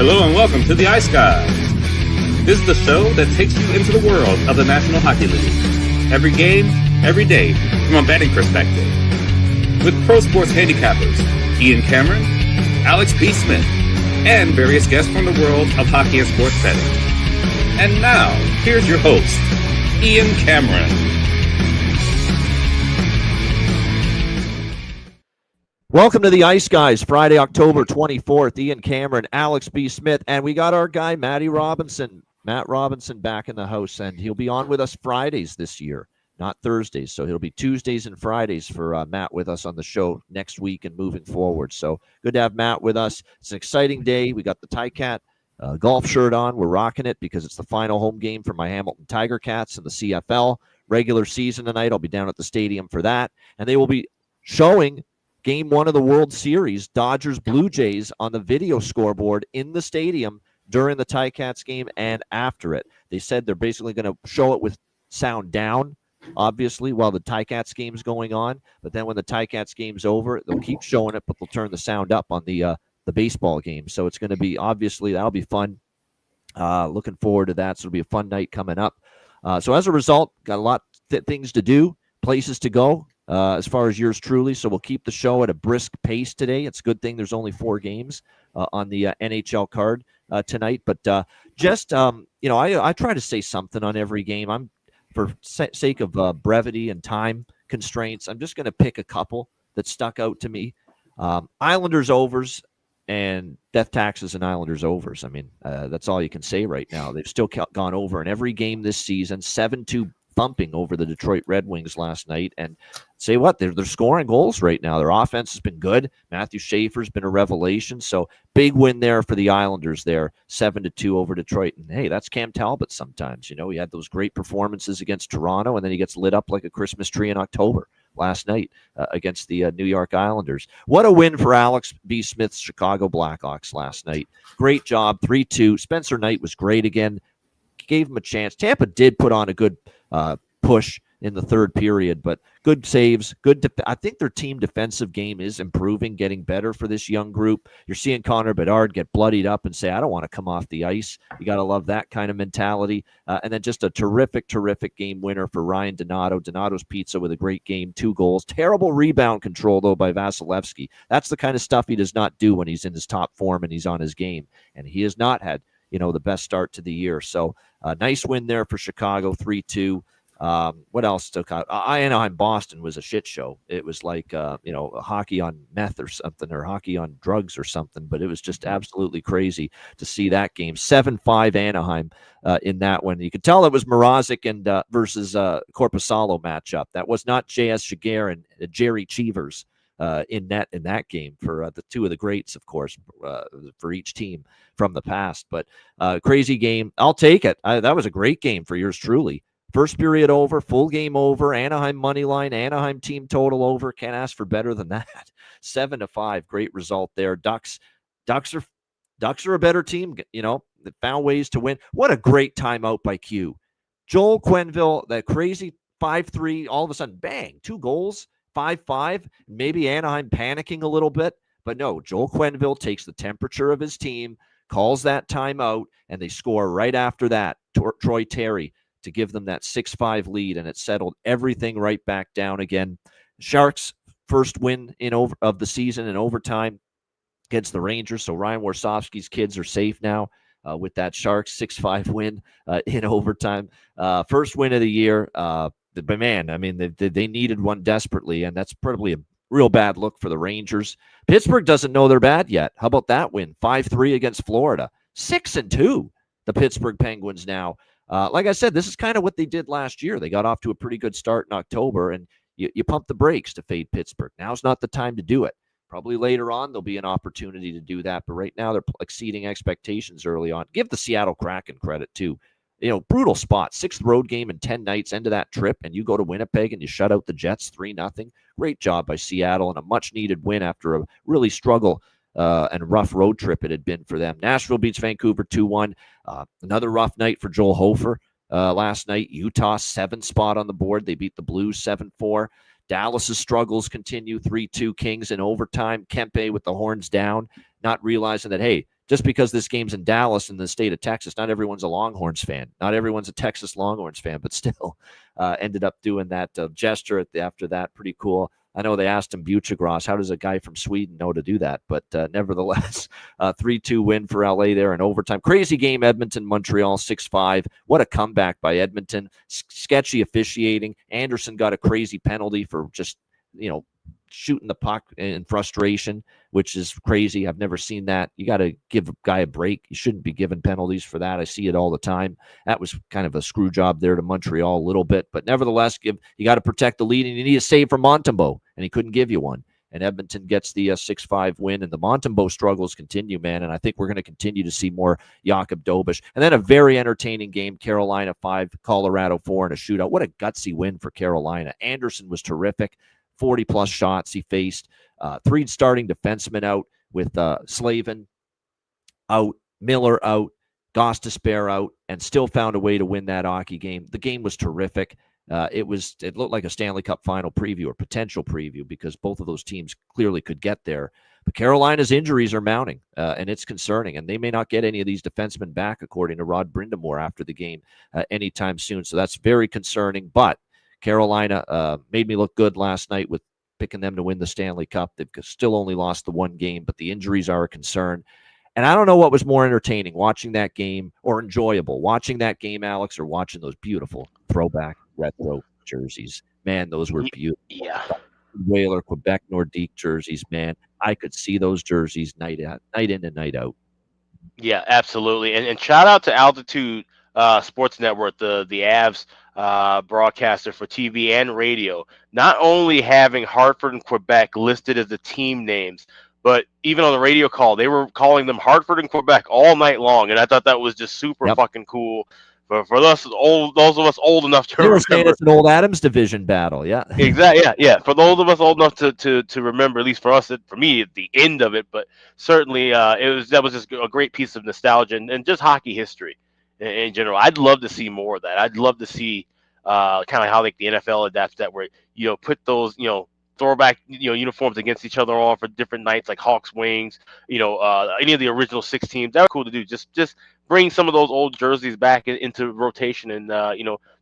Hello and welcome to the Ice Guys. This is the show that takes you into the world of the National Hockey League. Every game, every day, from a betting perspective. With pro sports handicappers, Ian Cameron, Alex B. Smith, and various guests from the world of hockey and sports betting. And now, here's your host, Ian Cameron. Welcome to the Ice Guys, Friday, October 24th. Ian Cameron, Alex B. Smith, and we got our guy, Matt Robinson, back in the house, and he'll be on with us Fridays this year, not Thursdays. So he'll be Tuesdays and Fridays for Matt with us on the show next week and moving forward. So good to have Matt with us. It's an exciting day. We got the Ticat golf shirt on. We're rocking it because it's the final home game for my Hamilton Tiger Cats in the CFL regular season tonight. I'll be down at the stadium for that, and they will be showing Game 1 of the World Series, Dodgers-Blue Jays, on the video scoreboard in the stadium during the Ticats game and after it. They said they're basically going to show it with sound down, obviously, while the Ticats game's going on. But then when the Ticats game's over, they'll keep showing it, but they'll turn the sound up on the baseball game. So it's going to be, obviously, that'll be fun. Looking forward to that. So it'll be a fun night coming up. So as a result, got a lot of things to do, places to go. As far as yours truly, so we'll keep the show at a brisk pace today. It's a good thing there's only 4 games on the NHL card tonight. But I try to say something on every game. I'm, for sake of brevity and time constraints, I'm just going to pick a couple that stuck out to me. Islanders overs and death taxes and Islanders overs. I mean, that's all you can say right now. They've still gone over in every game this season, 7-2 thumping over the Detroit Red Wings last night. And say what, they're scoring goals right now. Their offense has been good. Matthew Schaefer's been a revelation. So big win there for the Islanders there, 7-2 over Detroit. And hey, that's Cam Talbot sometimes. You know, he had those great performances against Toronto, and then he gets lit up like a Christmas tree in October last night against the New York Islanders. What a win for Alex B. Smith's Chicago Blackhawks last night. Great job, 3-2. Spencer Knight was great again. Gave him a chance. Tampa did put on a good push in the third period, but good saves. I think their team defensive game is improving, getting better for this young group. You're seeing Connor Bedard get bloodied up and say, I don't want to come off the ice. You got to love that kind of mentality. And then just a terrific game winner for Ryan Donato. Donato's Pizza with a great game, 2 goals. Terrible rebound control, though, by Vasilevsky. That's the kind of stuff he does not do when he's in his top form and he's on his game. And he has not had, the best start to the year. So nice win there for Chicago, 3-2. What else took out? Anaheim Boston was a shit show. It was like hockey on meth or something, or hockey on drugs or something. But it was just absolutely crazy to see that game. 7-5 Anaheim in that one. You could tell it was Mrazek and versus Korpisalo matchup. That was not J.S. Shiger and Jerry Cheevers in that game for the 2 of the greats, of course, for each team from the past. But crazy game. I'll take it. That was a great game for yours truly. First period over, full game over, Anaheim money line, Anaheim team total over. Can't ask for better than that. 7-5, great result there. Ducks are a better team. That found ways to win. What a great timeout by Q. Joel Quenneville, that crazy 5-3, all of a sudden, bang, 2 goals, 5-5. Maybe Anaheim panicking a little bit, but no, Joel Quenneville takes the temperature of his team, calls that timeout, and they score right after that. Troy Terry to give them that 6-5 lead, and it settled everything right back down again. Sharks' first win of the season in overtime against the Rangers, so Ryan Warsofsky's kids are safe now with that Sharks 6-5 win in overtime. First win of the year. But man, I mean, they needed one desperately, and that's probably a real bad look for the Rangers. Pittsburgh doesn't know they're bad yet. How about that win? 5-3 against Florida. 6-2, the Pittsburgh Penguins now. Like I said, this is kind of what they did last year. They got off to a pretty good start in October, and you pump the brakes to fade Pittsburgh. Now's not the time to do it. Probably later on there'll be an opportunity to do that, but right now they're exceeding expectations early on. Give the Seattle Kraken credit, too. Brutal spot. 6th road game in 10 nights, end of that trip, and you go to Winnipeg and you shut out the Jets 3-0. Great job by Seattle, and a much-needed win after a really struggle and rough road trip it had been for them. Nashville beats Vancouver 2-1. Another rough night for Joel Hofer last night. Utah, 7th spot on the board. They beat the Blues 7-4. Dallas's struggles continue, 3-2 Kings in overtime. Kempe with the horns down, not realizing that, hey, just because this game's in Dallas in the state of Texas, not everyone's a Longhorns fan. Not everyone's a Texas Longhorns fan, but still ended up doing that gesture after that. Pretty cool. I know they asked him, Butchegras, how does a guy from Sweden know to do that? But nevertheless, 3-2 win for LA there in overtime. Crazy game, Edmonton, Montreal, 6-5. What a comeback by Edmonton. Sketchy officiating. Anderson got a crazy penalty for just, shooting the puck in frustration, which is crazy. I've never seen that. You got to give a guy a break. You shouldn't be giving penalties for that. I see it all the time. That was kind of a screw job there to Montreal a little bit, but nevertheless, you got to protect the lead, and you need a save from Montembeault, and he couldn't give you one. And Edmonton gets the 6-5 win, and the Montembeault struggles continue, man. And I think we're going to continue to see more Jakub Dobeš. And then a very entertaining game, Carolina 5, Colorado 4 in a shootout. What a gutsy win for Carolina. Anderson was terrific. 40-plus shots he faced. 3 starting defensemen out with Slavin out, Miller out, Gostisbehere out, and still found a way to win that hockey game. The game was terrific. It looked like a Stanley Cup final preview or potential preview because both of those teams clearly could get there. But Carolina's injuries are mounting, and it's concerning. And they may not get any of these defensemen back, according to Rod Brindamore, after the game anytime soon. So that's very concerning. But Carolina made me look good last night with picking them to win the Stanley Cup. They've still only lost the one game, but the injuries are a concern. And I don't know what was more entertaining, watching that game or enjoyable, watching that game, Alex, or watching those beautiful throwback retro jerseys. Man, those were beautiful. Yeah. Whaler, Quebec Nordique jerseys, man. I could see those jerseys night in and night out. Yeah, absolutely. And shout out to Altitude Sports Network, the Avs broadcaster for TV and radio, not only having Hartford and Quebec listed as the team names, but even on the radio call, they were calling them Hartford and Quebec all night long. And I thought that was just super fucking cool. For those of us old enough to remember, saying it's an old Adams division battle, yeah. Exactly, yeah. For those of us old enough to remember, at least for us, for me, at the end of it, but certainly that was just a great piece of nostalgia and just hockey history in general. I'd love to see more of that. I'd love to see kind of how like the NFL adapts that, where put those throwback uniforms against each other on for different nights, like Hawks Wings, any of the original 6 teams. That was cool to do. Just bring some of those old jerseys back into rotation and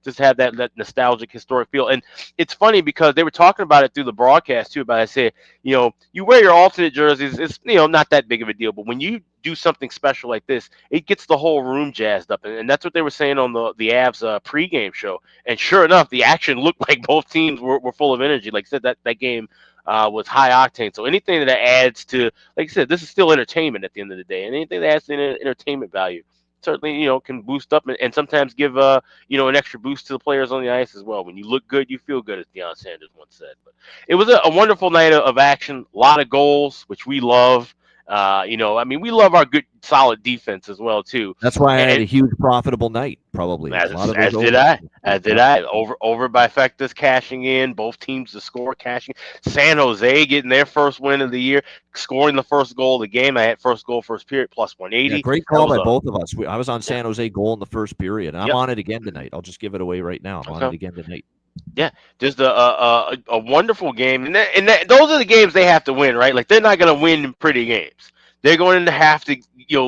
just have that nostalgic historic feel. And it's funny because they were talking about it through the broadcast too, about I said, you wear your alternate jerseys, it's not that big of a deal, but when you do something special like this, it gets the whole room jazzed up. And that's what they were saying on the Avs pregame show. And sure enough, the action looked like both teams were full of energy. Like I said, that game was high octane. So anything that adds to, like I said, this is still entertainment at the end of the day, and anything that adds to entertainment value certainly can boost up and sometimes give an extra boost to the players on the ice as well. When you look good, you feel good, as Deion Sanders once said. But it was a wonderful night of action, a lot of goals, which we love. We love our good, solid defense as well too. That's why I had a huge profitable night, probably. As did I. Over bifectas cashing in, both teams to score cashing. San Jose getting their first win of the year, scoring the first goal of the game. I had first goal, first period, plus 180. Yeah, great call by both of us. I was on San Jose goal in the first period, and I'm on it again tonight. I'll just give it away right now. I'm on it again tonight. Yeah, just a wonderful game, and those are the games they have to win, right? Like they're not going to win pretty games. They're going to have to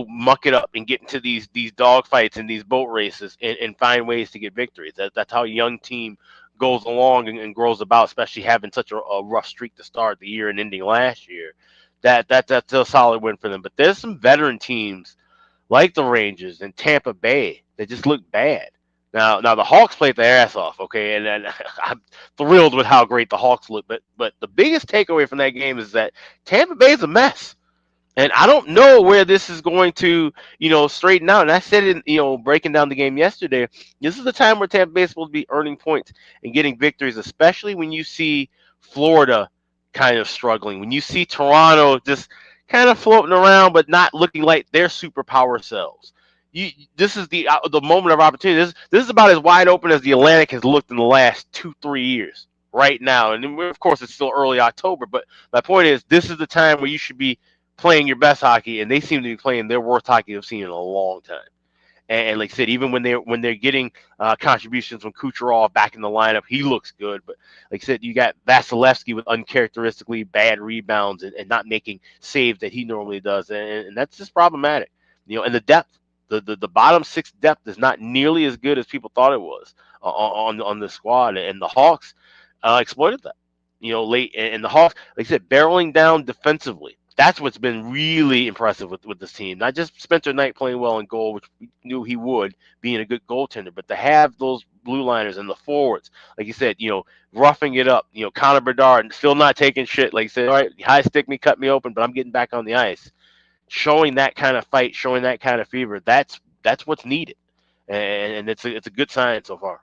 muck it up and get into these dog fights and these boat races and find ways to get victories. That's how a young team goes along and grows about, especially having such a rough streak to start the year and ending last year. That's a solid win for them. But there's some veteran teams like the Rangers and Tampa Bay that just look bad. Now the Hawks played their ass off, okay, and I'm thrilled with how great the Hawks look. But the biggest takeaway from that game is that Tampa Bay is a mess, and I don't know where this is going to straighten out. And I said it, breaking down the game yesterday. This is the time where Tampa Bay is supposed to be earning points and getting victories, especially when you see Florida kind of struggling, when you see Toronto just kind of floating around but not looking like their superpower selves. This is the moment of opportunity. This is about as wide open as the Atlantic has looked in the last 2-3 years right now. And of course, it's still early October. But my point is, this is the time where you should be playing your best hockey, and they seem to be playing their worst hockey they've seen in a long time. And like I said, even when they're getting contributions from Kucherov back in the lineup, he looks good. But like I said, you got Vasilevsky with uncharacteristically bad rebounds and not making saves that he normally does, and that's just problematic. And the depth, the bottom six depth is not nearly as good as people thought it was on the squad, and the Hawks exploited that. Late, and the Hawks, like I said, barreling down defensively. That's what's been really impressive with this team. Not just Spencer Knight playing well in goal, which we knew he would, being a good goaltender, but to have those blue liners and the forwards, like you said, roughing it up. Connor Bedard still not taking shit. Like you said, all right, high stick me, cut me open, but I'm getting back on the ice. Showing that kind of fight, showing that kind of fever. That's what's needed, and it's a good sign so far.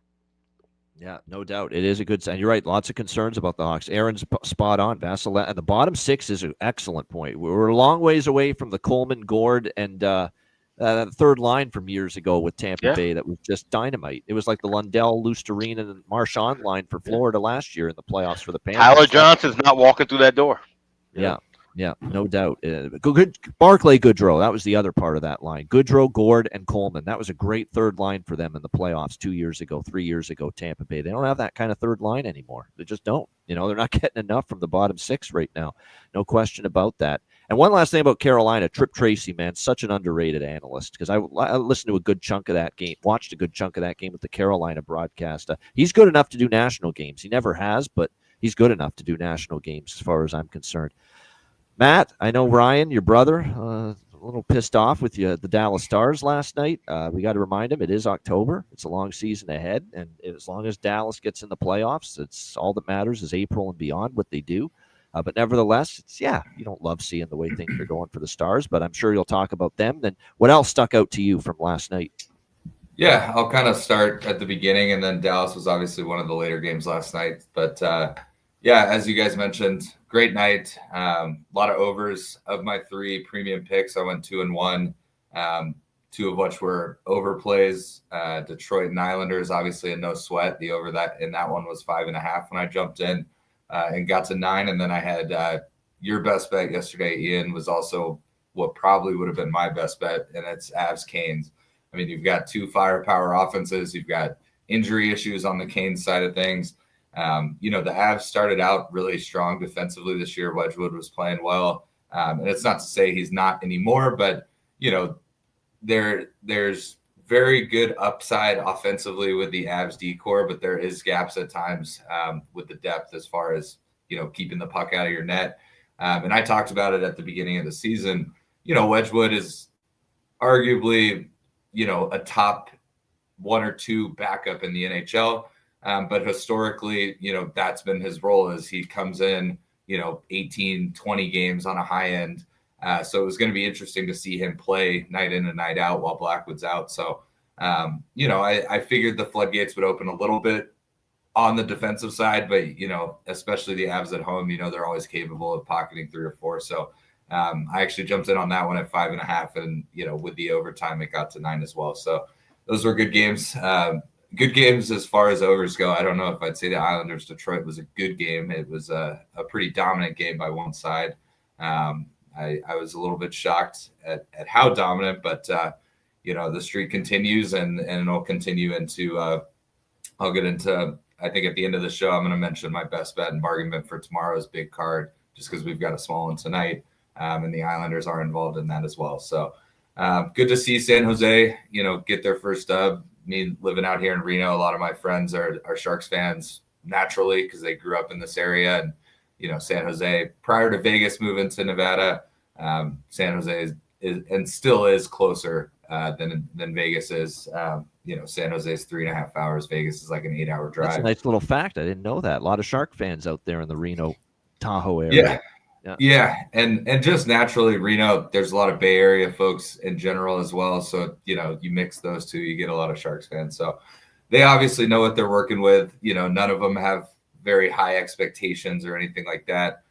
Yeah, no doubt. It is a good sign. You're right. Lots of concerns about the Hawks. Aaron's spot on. Vasilevsky, and the bottom six is an excellent point. We're a long ways away from the Coleman, Gord, and third line from years ago with Tampa Bay that was just dynamite. It was like the Lundell, Lusterine, and Marchand line for Florida last year in the playoffs for the Panthers. Tyler Johnson's not walking through that door. Yeah, no doubt. Good Barclay Goodrow. That was the other part of that line. Goodrow, Gord, and Coleman. That was a great third line for them in the playoffs 3 years ago, Tampa Bay. They don't have that kind of third line anymore. They just don't. They're not getting enough from the bottom six right now. No question about that. And one last thing about Carolina, Trip Tracy, man, such an underrated analyst, because I listened to a good chunk of that game, watched a good chunk of that game with the Carolina broadcast. He's good enough to do national games. He never has, but he's good enough to do national games as far as I'm concerned. Matt, I know Ryan, your brother, a little pissed off with you, the Dallas Stars last night. We got to remind him it is October. It's a long season ahead, and as long as Dallas gets in the playoffs, it's all that matters is April and beyond what they do. But nevertheless, you don't love seeing the way things are going for the Stars, but I'm sure you'll talk about them. Then what else stuck out to you from last night? Yeah, I'll kind of start at the beginning, and then Dallas was obviously one of the later games last night. But as you guys mentioned, great night. A lot of overs. Of my 3 premium picks, I went 2-1. 2 of which were overplays. Detroit and Islanders, obviously a no sweat. The over that in that one was 5.5 when I jumped in and got to 9. And then I had your best bet yesterday, Ian, was also what probably would have been my best bet, and it's Avs Canes. I mean, you've got 2 firepower offenses. You've got injury issues on the Canes side of things. The Avs started out really strong defensively this year. Wedgwood was playing well. And it's not to say he's not anymore, but, there's very good upside offensively with the Avs decor, but there is gaps at times with the depth as far as, keeping the puck out of your net. And I talked about it at the beginning of the season. Wedgwood is arguably, a top 1 or 2 backup in the NHL. But historically, that's been his role as he comes in, 18, 20 games on a high end. So it was going to be interesting to see him play night in and night out while Blackwood's out. So, I figured the floodgates would open a little bit on the defensive side, but, especially the Avs at home, they're always capable of pocketing 3 or 4. So I actually jumped in on that one at 5.5, and, with the overtime, it got to 9 as well. So those were good games. Good games as far as overs go. I don't know if I'd say the Islanders Detroit was a good game. It was a pretty dominant game by one side. I was a little bit shocked at how dominant, but the streak continues and it'll continue into. I'll get into. I think at the end of the show, I'm going to mention my best bet and bargain bin for tomorrow's big card, just because we've got a small one tonight, and the Islanders are involved in that as well. So good to see San Jose, get their first dub. Me living out here in Reno, a lot of my friends are Sharks fans naturally because they grew up in this area. And, San Jose, prior to Vegas moving to Nevada, San Jose is and still is closer than Vegas is. San Jose is 3.5 hours. Vegas is like an 8-hour drive. That's a nice little fact. I didn't know that. A lot of Shark fans out there in the Reno, Tahoe area. Yeah. And just naturally, Reno, there's a lot of Bay Area folks in general as well. So, you mix those two, you get a lot of Sharks fans. So they obviously know what they're working with. None of them have very high expectations or anything like that.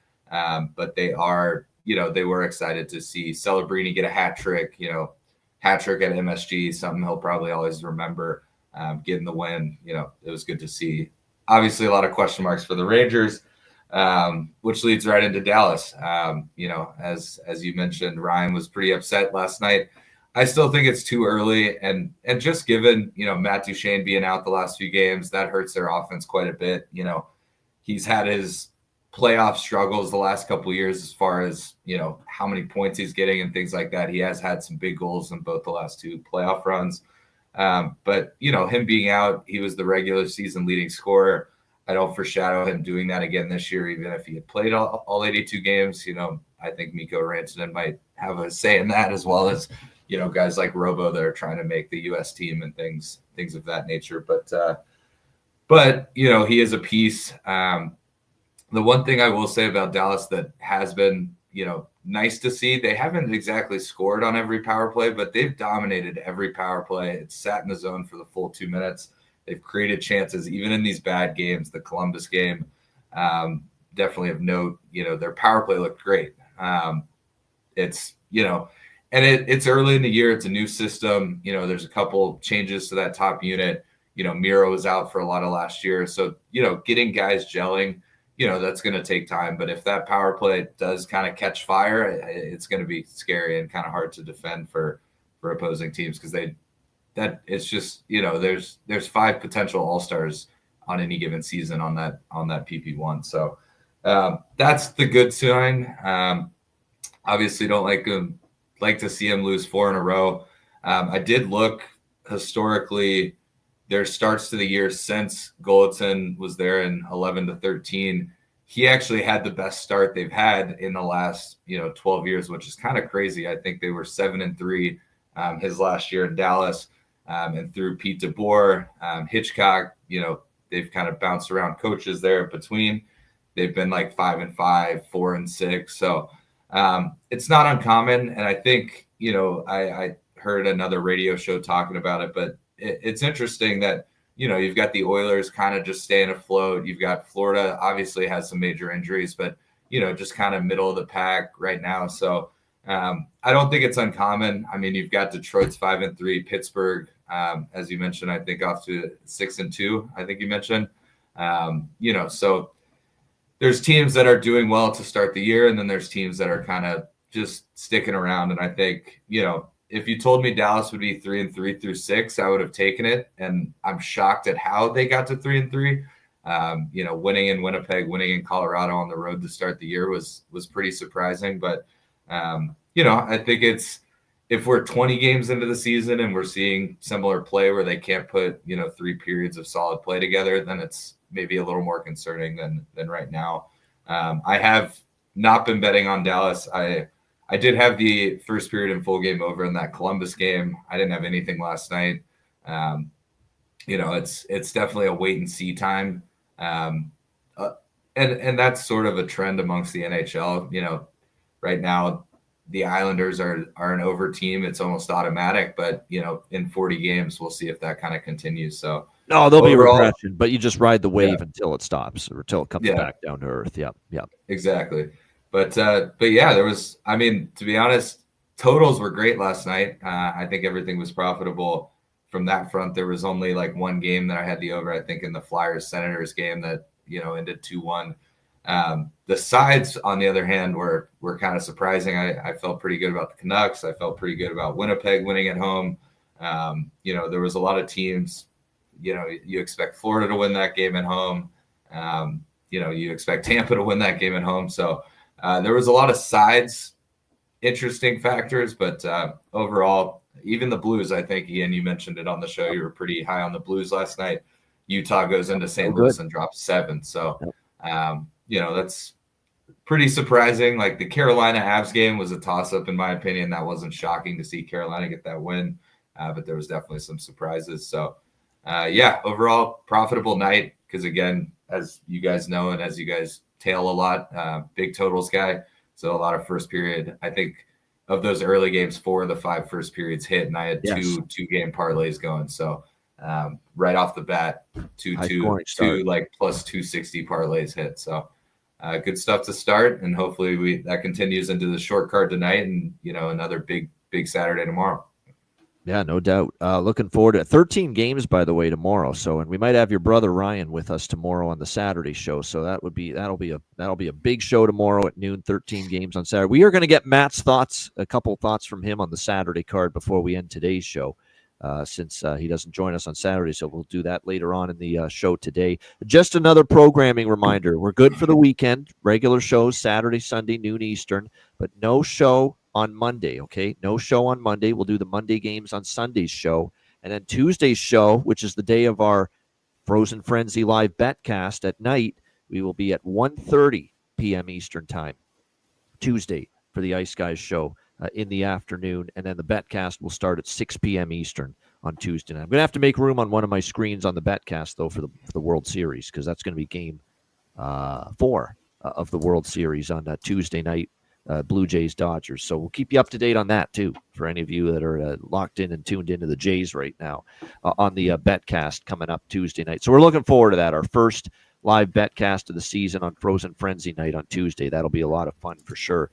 But they are, they were excited to see Celebrini get a hat trick at MSG, something he'll probably always remember, getting the win. It was good to see. Obviously, a lot of question marks for the Rangers. Which leads right into Dallas. As you mentioned, Ryan was pretty upset last night. I still think it's too early, and just given, Matt Duchene being out the last few games, that hurts their offense quite a bit. He's had his playoff struggles the last couple of years as far as, how many points he's getting and things like that. He has had some big goals in both the last two playoff runs. But, him being out, he was the regular season leading scorer. I don't foreshadow him doing that again this year, even if he had played all 82 games. I think Mikko Rantanen might have a say in that, as well as, guys like Robo that are trying to make the U.S. team and things of that nature. But he is a piece. The one thing I will say about Dallas that has been, nice to see, they haven't exactly scored on every power play, but they've dominated every power play. It's sat in the zone for the full 2 minutes. They've created chances, even in these bad games. The Columbus game, definitely of note. Their power play looked great. It's, and it's early in the year. It's a new system. There's a couple changes to that top unit. Miro was out for a lot of last year. So, getting guys gelling, that's going to take time. But if that power play does kind of catch fire, it's going to be scary and kind of hard to defend for opposing teams, because it's just, there's 5 potential all-stars on any given season on that PP1. So that's the good sign. Obviously don't like to see him lose 4 in a row. I did look historically, their starts to the year since Golitzin was there in 11-13. He actually had the best start they've had in the last 12 years, which is kind of crazy. I think they were 7-3 his last year in Dallas, and through Pete DeBoer, Hitchcock. They've kind of bounced around coaches there in between. They've been like 5-5, 4-6. So it's not uncommon. And I think I heard another radio show talking about it, but it's interesting that, you've got the Oilers kind of just staying afloat. You've got Florida, obviously has some major injuries, but, just kind of middle of the pack right now. So I don't think it's uncommon. I mean, you've got Detroit's 5-3, Pittsburgh, as you mentioned, I think off to 6-2, I think you mentioned, so there's teams that are doing well to start the year, and then there's teams that are kind of just sticking around. And I think, if you told me Dallas would be 3-3 through 6, I would have taken it. And I'm shocked at how they got to 3-3. Winning in Winnipeg, winning in Colorado on the road to start the year was pretty surprising. But, I think if we're 20 games into the season and we're seeing similar play where they can't put, 3 periods of solid play together, then it's maybe a little more concerning than right now. I have not been betting on Dallas. I did have the first period and full game over in that Columbus game. I didn't have anything last night. It's definitely a wait and see time. And that's sort of a trend amongst the NHL. Right now the Islanders are an over team. It's almost automatic, but in 40 games, we'll see if that kind of continues. So no, there'll be regression, but you just ride the wave until it stops or until it comes back down to earth. Yeah. Exactly. But yeah, there was, to be honest, totals were great last night. I think everything was profitable from that front. There was only like one game that I had the over, I think in the Flyers Senators game that, ended 2-1. The sides, on the other hand, were kind of surprising. I felt pretty good about the Canucks. I felt pretty good about Winnipeg winning at home. There was a lot of teams, you expect Florida to win that game at home. You expect Tampa to win that game at home. So, there was a lot of sides, interesting factors, but overall, even the Blues, I think, Ian, you mentioned it on the show. You were pretty high on the Blues last night. Utah goes into St. Louis and drops 7. So, that's pretty surprising. Like the Carolina Avs game was a toss-up, in my opinion. That wasn't shocking to see Carolina get that win, but there was definitely some surprises. So, overall, profitable night because, again, as you guys know and as you guys tail a lot, big totals guy. So a lot of first period. I think of those early games, 4 of the 5 first periods hit, and I had two game parlays going. So right off the bat, two like plus 260 parlays hit. So good stuff to start, and hopefully that continues into the short card tonight, and another big Saturday tomorrow. Yeah, no doubt. Looking forward to it. 13 games, by the way, tomorrow. So, and we might have your brother Ryan with us tomorrow on the Saturday show. So that'll be a big show tomorrow at noon. 13 games on Saturday. We are going to get Matt's thoughts, a couple thoughts from him on the Saturday card before we end today's show, since he doesn't join us on Saturday. So we'll do that later on in the show today. Just another programming reminder: we're good for the weekend. Regular shows Saturday, Sunday, noon Eastern, but no show on Monday, okay? No show on Monday. We'll do the Monday games on Sunday's show. And then Tuesday's show, which is the day of our Frozen Frenzy live betcast at night, we will be at 1:30 p.m. Eastern time, Tuesday, for the Ice Guys show in the afternoon. And then the betcast will start at 6 p.m. Eastern on Tuesday night. I'm going to have to make room on one of my screens on the betcast, though, for the World Series, because that's going to be game 4 of the World Series on Tuesday night. Blue Jays Dodgers. So we'll keep you up to date on that too, for any of you that are locked in and tuned into the Jays right now on the betcast coming up Tuesday night. So we're looking forward to that. Our first live betcast of the season on Frozen Frenzy night on Tuesday. That'll be a lot of fun for sure.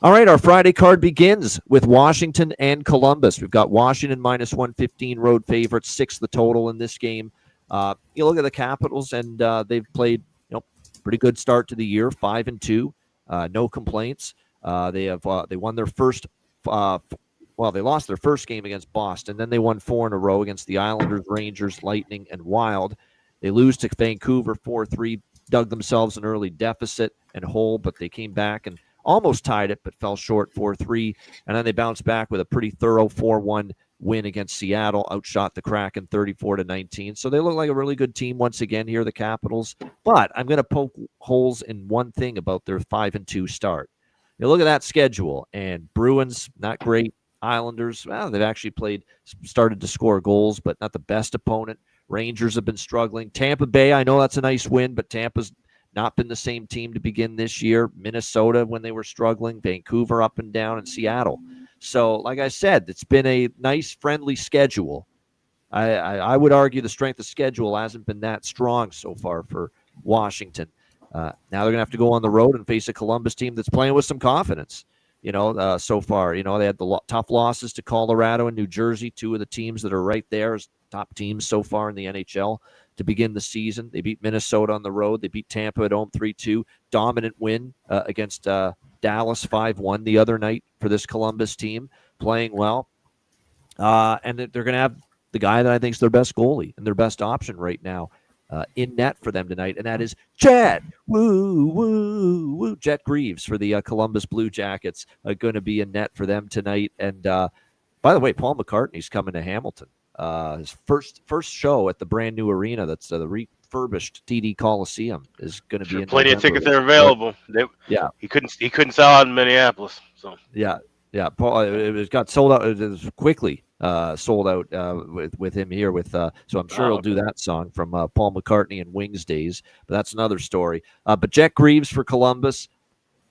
All right, our Friday card begins with Washington and Columbus. We've got Washington minus 115 road favorites, 6 the total in this game. You look at the Capitals, and they've played pretty good start to the year, 5-2, no complaints. They won their first. They lost their first game against Boston. Then they won 4 in a row against the Islanders, Rangers, Lightning, and Wild. They lose to Vancouver 4-3, dug themselves an early deficit and hole, but they came back and almost tied it, but fell short 4-3. And then they bounced back with a pretty thorough 4-1 win against Seattle, outshot the Kraken 34-19. So they look like a really good team once again here, the Capitals. But I'm going to poke holes in one thing about their 5-2 start. You look at that schedule, and Bruins, not great. Islanders, well, they've actually started to score goals, but not the best opponent. Rangers have been struggling. Tampa Bay, I know that's a nice win, but Tampa's not been the same team to begin this year. Minnesota, when they were struggling. Vancouver up and down, and Seattle. So, like I said, it's been a nice, friendly schedule. I would argue the strength of schedule hasn't been that strong so far for Washington. Now they're going to have to go on the road and face a Columbus team that's playing with some confidence, so far. They had the tough losses to Colorado and New Jersey, 2 of the teams that are right there as top teams so far in the NHL to begin the season. They beat Minnesota on the road. They beat Tampa at home 3-2. Dominant win against Dallas 5-1 the other night for this Columbus team, playing well. And they're going to have the guy that I think is their best goalie and their best option right now in net for them tonight, and that is Jet Jet Greaves for the Columbus Blue Jackets, going to be in net for them tonight. And by the way, Paul McCartney's coming to Hamilton. His first show at the brand new arena that's the refurbished TD Coliseum is going to be in plenty November. of tickets are available. He couldn't sell out in Minneapolis. So yeah, Paul. It got sold out. It was quickly sold out with him here. So I'm sure he'll do that song from Paul McCartney and Wings days. But that's another story. But Jet Greaves for Columbus,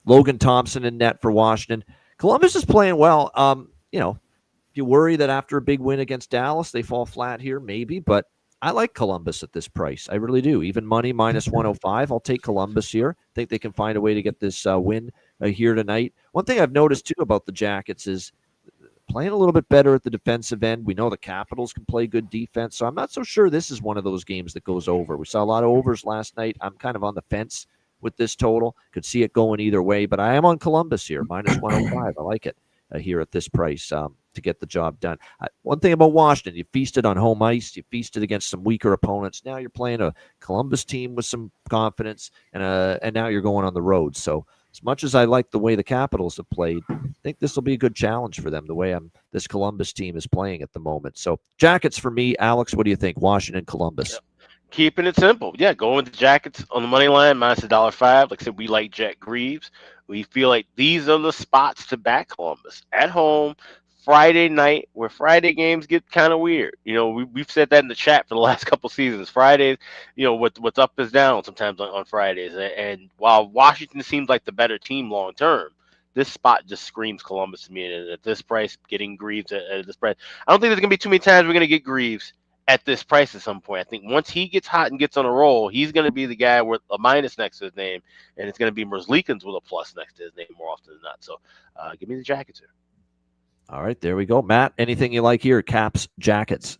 Logan Thompson in net for Washington. Columbus is playing well. If you worry that after a big win against Dallas they fall flat here, maybe. But I like Columbus at this price. I really do. Even money minus 105. I'll take Columbus here. I think they can find a way to get this win here tonight. One thing I've noticed too about the Jackets is playing a little bit better at the defensive end. We know the Capitals can play good defense, so I'm not so sure this is one of those games that goes over. We saw a lot of overs last night. I'm kind of on the fence with this total. Could see it going either way, but I am on Columbus here, minus 105. I like it here at this price to get the job done. One thing about Washington, you feasted on home ice. You feasted against some weaker opponents. Now you're playing a Columbus team with some confidence, and now you're going on the road. So as much as I like the way the Capitals have played, I think this will be a good challenge for them, the way this Columbus team is playing at the moment. So Jackets for me. Alex, what do you think? Washington, Columbus. Keeping it simple. Yeah, going with the Jackets on the money line, minus $1.05. Like I said, we like Jet Greaves. We feel like these are the spots to back Columbus. At home, Friday night, where Friday games get kind of weird. We've said that in the chat for the last couple seasons. Fridays, what's up is down sometimes on Fridays. And while Washington seems like the better team long term, this spot just screams Columbus to me. And at this price, getting Greaves at this price, I don't think there's going to be too many times we're going to get Greaves at this price at some point. I think once he gets hot and gets on a roll, he's going to be the guy with a minus next to his name, and it's going to be Merzlikins with a plus next to his name more often than not. So give me the Jackets here. All right, there we go. Matt, anything you like here? Caps, Jackets.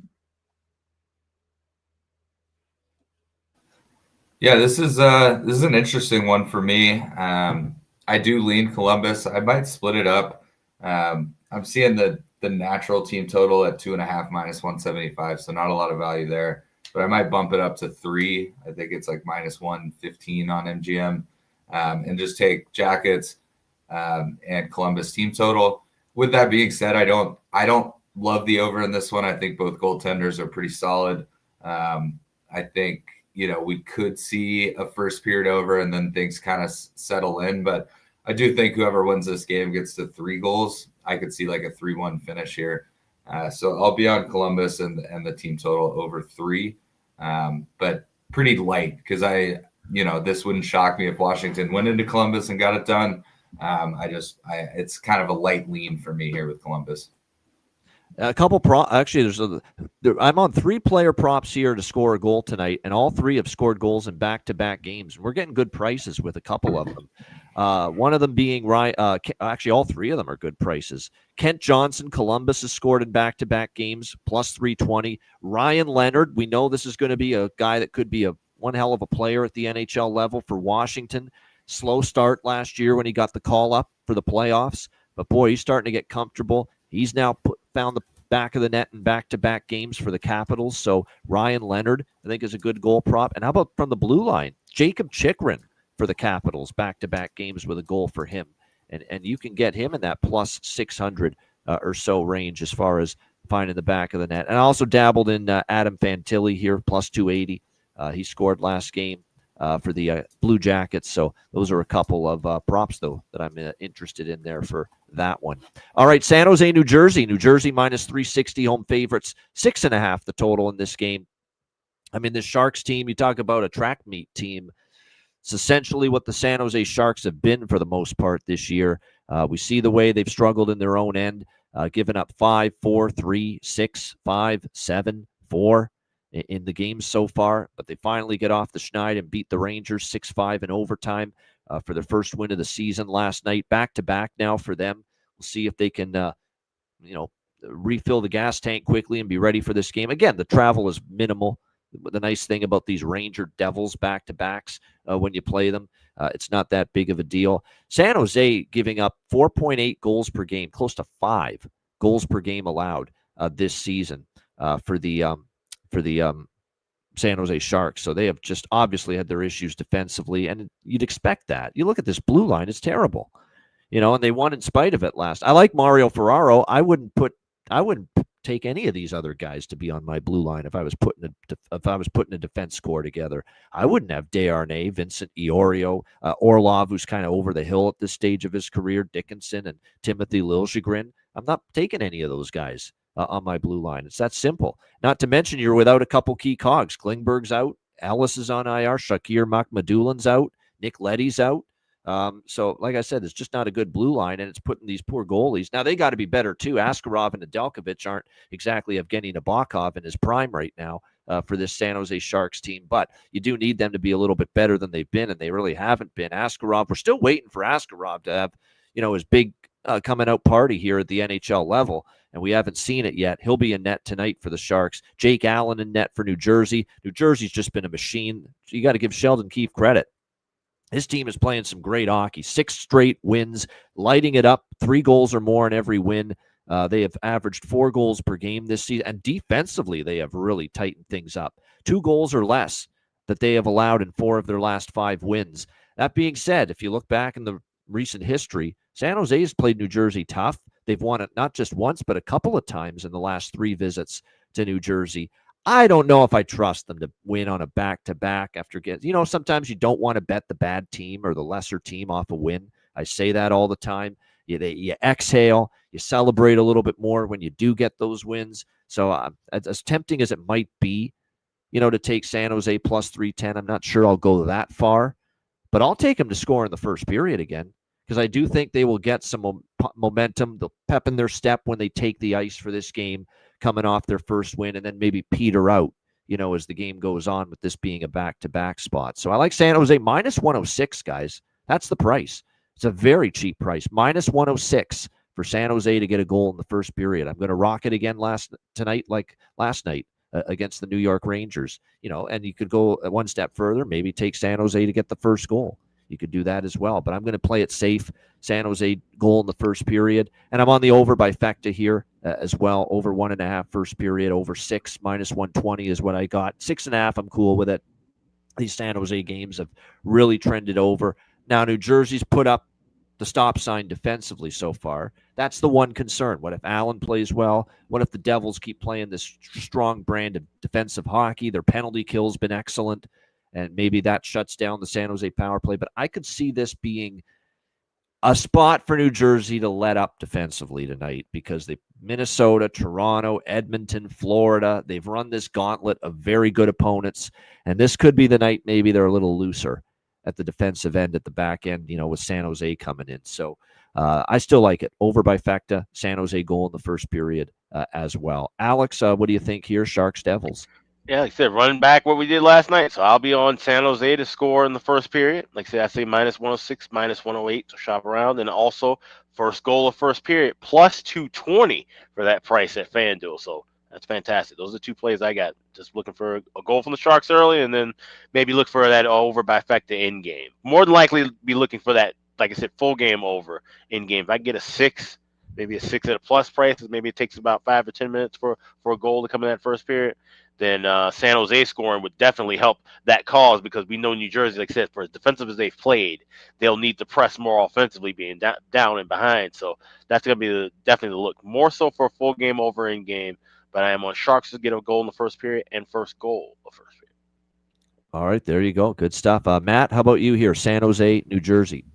Yeah, this is an interesting one for me. I do lean Columbus. I might split it up. I'm seeing the natural team total at 2.5 minus 175, so not a lot of value there. But I might bump it up to 3. I think it's like minus 115 on MGM, and just take Jackets and Columbus team total. With that being said, I don't love the over in this one. I think both goaltenders are pretty solid. I think we could see a first period over and then things kind of settle in. But I do think whoever wins this game gets to 3 goals. I could see like a 3-1 finish here. So I'll be on Columbus and the team total over 3. But pretty light because this wouldn't shock me if Washington went into Columbus and got it done. It's kind of a light lean for me here with Columbus. A couple actually, I'm on 3 player props here to score a goal tonight, and all 3 have scored goals in back-to-back games. We're getting good prices with a couple of them. One of them being actually all 3 of them are good prices. Kent Johnson, Columbus has scored in back-to-back games, plus 320. Ryan Leonard, we know this is going to be a guy that could be one hell of a player at the NHL level for Washington. Slow start last year when he got the call up for the playoffs, but boy, he's starting to get comfortable. He's now found the back of the net in back-to-back games for the Capitals. So Ryan Leonard, I think, is a good goal prop. And how about from the blue line? Jacob Chikrin for the Capitals, back-to-back games with a goal for him. And you can get him in that plus 600 or so range as far as finding the back of the net. And I also dabbled in Adam Fantilli here, plus 280. He scored last game for the Blue Jackets. So those are a couple of props, though, that I'm interested in there for that one. All right, San Jose, New Jersey. New Jersey minus 360, home favorites, 6.5 the total in this game. I mean, this Sharks team, you talk about a track meet team. It's essentially what the San Jose Sharks have been for the most part this year. We see the way they've struggled in their own end, giving up 5, 4, 3, 6, 5, 7, 4 in the games so far, but they finally get off the schneid and beat the Rangers 6-5 in overtime for their first win of the season last night. Back-to-back now for them. We'll see if they can, refill the gas tank quickly and be ready for this game. Again, the travel is minimal. The nice thing about these Ranger Devils back-to-backs when you play them, it's not that big of a deal. San Jose giving up 4.8 goals per game, close to 5 goals per game allowed this season for the San Jose Sharks. So they have just obviously had their issues defensively, and you'd expect that. You look at this blue line, it's terrible. And they won in spite of it last. I like Mario Ferraro. I wouldn't take any of these other guys to be on my blue line if I was putting a defense score together. I wouldn't have Desharnais, Vincent Iorio, Orlov, who's kind of over the hill at this stage of his career, Dickinson, and Timothy Liljegren. I'm not taking any of those guys on my blue line. It's that simple. Not to mention you're without a couple key cogs. Klingberg's out. Ellis is on IR. Shakir Makhmadulin's out. Nick Leddy's out. So, like I said, it's just not a good blue line, and it's putting these poor goalies. Now, they got to be better, too. Askarov and Nedeljkovic aren't exactly Evgeny Nabokov in his prime right now for this San Jose Sharks team, but you do need them to be a little bit better than they've been, and they really haven't been. Askarov, we're still waiting for Askarov to have, his big coming out party here at the NHL level, and we haven't seen it yet. He'll be in net tonight for the Sharks. Jake Allen in net for New Jersey. New Jersey's just been a machine. You got to give Sheldon Keefe credit. His team is playing some great hockey. 6 straight wins, lighting it up, 3 goals or more in every win. They have averaged 4 goals per game this season, and defensively, they have really tightened things up. 2 goals or less that they have allowed in 4 of their last 5 wins. That being said, if you look back in the recent history, San Jose has played New Jersey tough. They've won it not just once, but a couple of times in the last 3 visits to New Jersey. I don't know if I trust them to win on a back-to-back after getting, sometimes you don't want to bet the bad team or the lesser team off a win. I say that all the time. You exhale, you celebrate a little bit more when you do get those wins. So as tempting as it might be, to take San Jose plus 310, I'm not sure I'll go that far, but I'll take them to score in the first period again, because I do think they will get some momentum. They'll pep in their step when they take the ice for this game, coming off their first win, and then maybe peter out, as the game goes on, with this being a back-to-back spot. So I like San Jose minus 106, guys. That's the price. It's a very cheap price. Minus 106 for San Jose to get a goal in the first period. I'm going to rock it again tonight, like last night against the New York Rangers. And you could go one step further, maybe take San Jose to get the first goal. You could do that as well. But I'm going to play it safe. San Jose goal in the first period. And I'm on the over by Fecta here as well. Over 1.5 first period. Over 6, -120 is what I got. 6.5, I'm cool with it. These San Jose games have really trended over. Now, New Jersey's put up the stop sign defensively so far. That's the one concern. What if Allen plays well? What if the Devils keep playing this strong brand of defensive hockey? Their penalty kill's been excellent, and maybe that shuts down the San Jose power play. But I could see this being a spot for New Jersey to let up defensively tonight because Minnesota, Toronto, Edmonton, Florida, they've run this gauntlet of very good opponents, and this could be the night maybe they're a little looser at the defensive end, at the back end, with San Jose coming in. So I still like it. Over by Fecta, San Jose goal in the first period as well. Alex, what do you think here? Sharks, Devils? Yeah, like I said, running back what we did last night. So I'll be on San Jose to score in the first period. Like I say -106, -108, so shop around. And also first goal of first period, +220 for that price at FanDuel. So that's fantastic. Those are the two plays I got. Just looking for a goal from the Sharks early, and then maybe look for that over by Fecta in game. More than likely be looking for that, like I said, full game over in game. If I get a 6, maybe a 6 at a plus price, maybe it takes about 5 or 10 minutes for a goal to come in that first period, then San Jose scoring would definitely help that cause, because we know New Jersey, like I said, for as defensive as they've played, they'll need to press more offensively, being down and behind. So that's going to be definitely the look. More so for a full game over in game, but I am on Sharks to get a goal in the first period and first goal of first period. All right, there you go. Good stuff. Matt, how about you here? San Jose, New Jersey.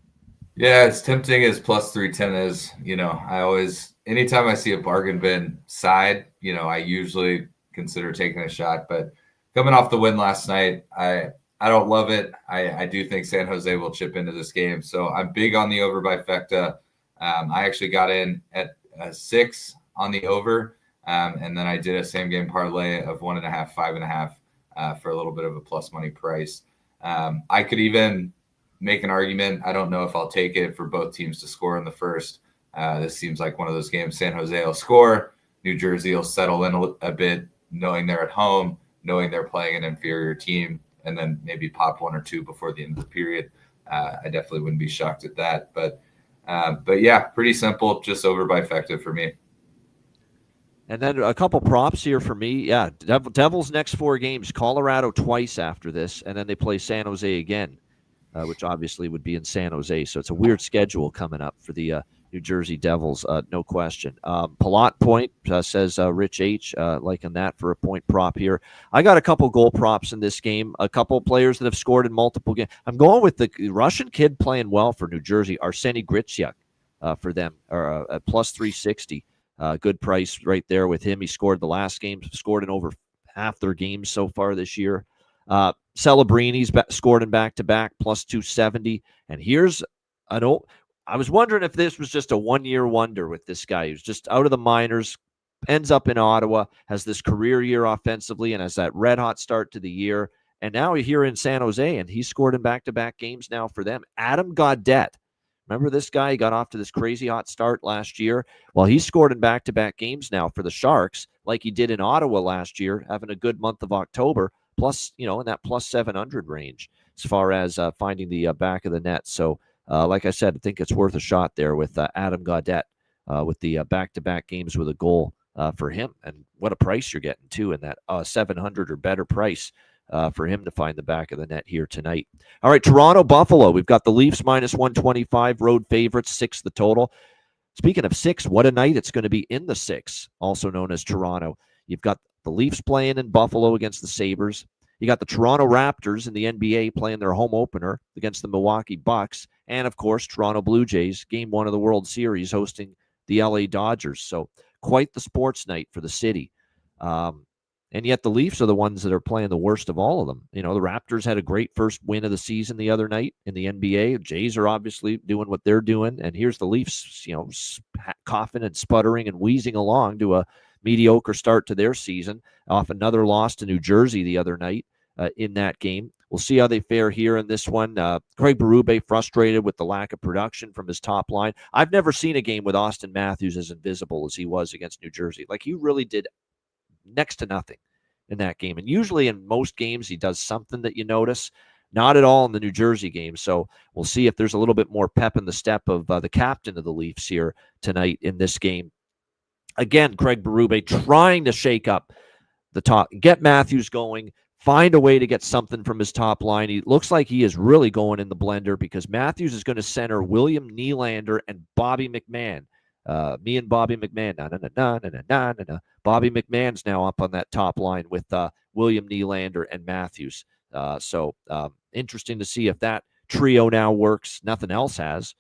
Yeah, it's tempting as +310 is. Anytime I see a bargain bin side, I usually consider taking a shot. But coming off the win last night, I don't love it. I do think San Jose will chip into this game. So I'm big on the over by Fecta. I actually got in at 6 on the over. And then I did a same game parlay of 1.5, 5.5 for a little bit of a plus money price. I could even make an argument. I don't know if I'll take it for both teams to score in the first. This seems like one of those games. San Jose will score. New Jersey will settle in a bit, knowing they're at home, knowing they're playing an inferior team, and then maybe pop 1 or 2 before the end of the period. I definitely wouldn't be shocked at that. But yeah, pretty simple. Just over by Fecta for me. And then a couple props here for me. Yeah, Devils next 4 games, Colorado twice after this, and then they play San Jose again, which obviously would be in San Jose. So it's a weird schedule coming up for the New Jersey Devils, no question. Palat point says Rich H, liking that for a point prop here. I got a couple goal props in this game, a couple players that have scored in multiple games. I'm going with the Russian kid playing well for New Jersey, Arseny Gritsyuk for them, or at +360. Good price right there with him. He scored the last game, scored in over half their games so far this year. Celebrini's scored in back-to-back, +270. And here's I was wondering if this was just a one-year wonder with this guy who's just out of the minors, ends up in Ottawa, has this career year offensively, and has that red-hot start to the year. And now he's here in San Jose, and he's scored in back-to-back games now for them. Adam Gaudette. Remember this guy? He got off to this crazy hot start last year. Well, he's scored in back-to-back games now for the Sharks, like he did in Ottawa last year, having a good month of October, plus, in that +700 range as far as finding the back of the net. So, like I said, I think it's worth a shot there with Adam Gaudette with the back-to-back games with a goal for him. And what a price you're getting, too, in that 700 or better price for him to find the back of the net here tonight. All right, Toronto, Buffalo. We've got the Leafs -125, road favorites, 6 the total. Speaking of 6, what a night it's going to be in the 6, also known as Toronto. You've got the Leafs playing in Buffalo against the Sabres. You got the Toronto Raptors in the NBA playing their home opener against the Milwaukee Bucks. And, of course, Toronto Blue Jays, Game 1 of the World Series, hosting the LA Dodgers. So quite the sports night for the city. And yet the Leafs are the ones that are playing the worst of all of them. The Raptors had a great first win of the season the other night in the NBA. Jays are obviously doing what they're doing. And here's the Leafs, coughing and sputtering and wheezing along to a mediocre start to their season off another loss to New Jersey the other night in that game. we'll see how they fare here in this one. Craig Berube frustrated with the lack of production from his top line. I've never seen a game with Austin Matthews as invisible as he was against New Jersey. Like, he really did next to nothing in that game. And usually in most games, he does something that you notice. Not at all in the New Jersey game. So we'll see if there's a little bit more pep in the step of the captain of the Leafs here tonight in this game. Again, Craig Berube trying to shake up the top, get Matthews going, find a way to get something from his top line. He looks like he is really going in the blender because Matthews is going to center William Nylander and Bobby McMann. Me and Bobby McMahon. Bobby McMahon's now up on that top line with William Nylander and Matthews. So interesting to see if that trio now works. Nothing else has,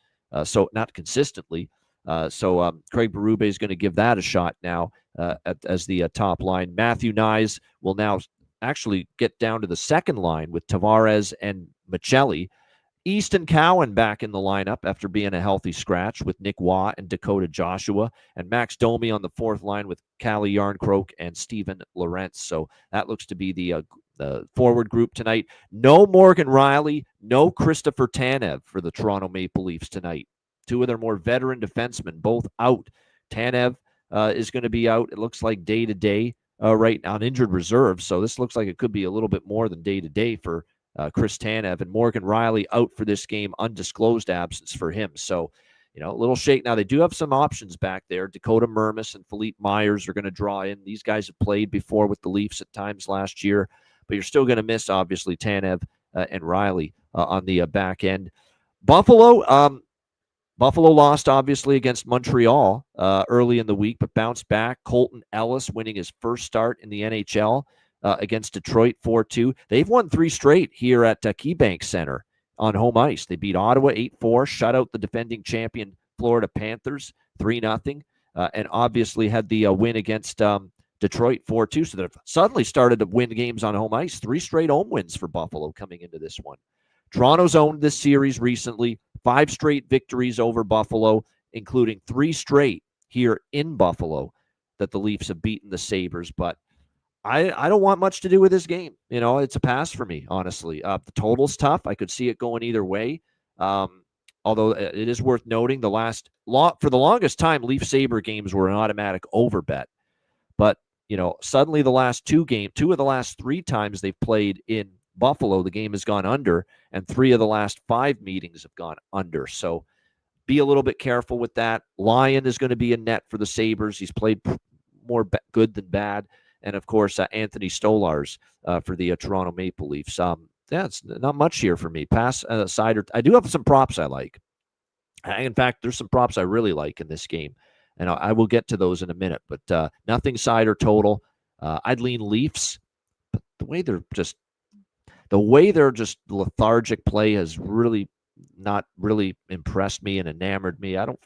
so not consistently. So Craig Berube is going to give that a shot now as the top line. Matthew Nyes will now actually get down to the second line with Tavares and Michelli. Easton Cowan back in the lineup after being a healthy scratch with Nick Waugh and Dakota Joshua, and Max Domi on the fourth line with Calle Yarncroke and Steven Lorentz. So that looks to be the forward group tonight. No Morgan Rielly, no Christopher Tanev for the Toronto Maple Leafs tonight. Two of their more veteran defensemen, both out. Tanev is going to be out, it looks like, day-to-day right on injured reserve. So this looks like it could be a little bit more than day-to-day for Chris Tanev. And Morgan Rielly out for this game, undisclosed absence for him. So, a little shake. Now, they do have some options back there. Dakota Mermis and Philippe Myers are going to draw in. These guys have played before with the Leafs at times last year, but you're still going to miss, obviously, Tanev and Rielly on the back end. Buffalo lost, obviously, against Montreal early in the week, but bounced back. Colton Ellis winning his first start in the NHL against Detroit 4-2. They've won 3 straight here at KeyBank Center on home ice. They beat Ottawa 8-4, shut out the defending champion Florida Panthers 3-0, and obviously had the win against Detroit 4-2. So they've suddenly started to win games on home ice. 3 straight home wins for Buffalo coming into this one. Toronto's owned this series recently. 5 straight victories over Buffalo, including 3 straight here in Buffalo that the Leafs have beaten the Sabres. But I don't want much to do with this game. It's a pass for me, honestly. The total's tough. I could see it going either way. Although it is worth noting for the longest time, Leaf-Sabre games were an automatic over bet. But, suddenly the last 2 of the last 3 times they've played in Buffalo, the game has gone under, and 3 of the last 5 meetings have gone under. So be a little bit careful with that. Lyon is going to be a net for the Sabres. He's played more good than bad. And, of course, Anthony Stolarz for the Toronto Maple Leafs. It's not much here for me. Pass side. I do have some props I like. In fact, there's some props I really like in this game, and I will get to those in a minute. But nothing side or total. I'd lean Leafs, but the way they're just lethargic play has really not really impressed me and enamored me. I don't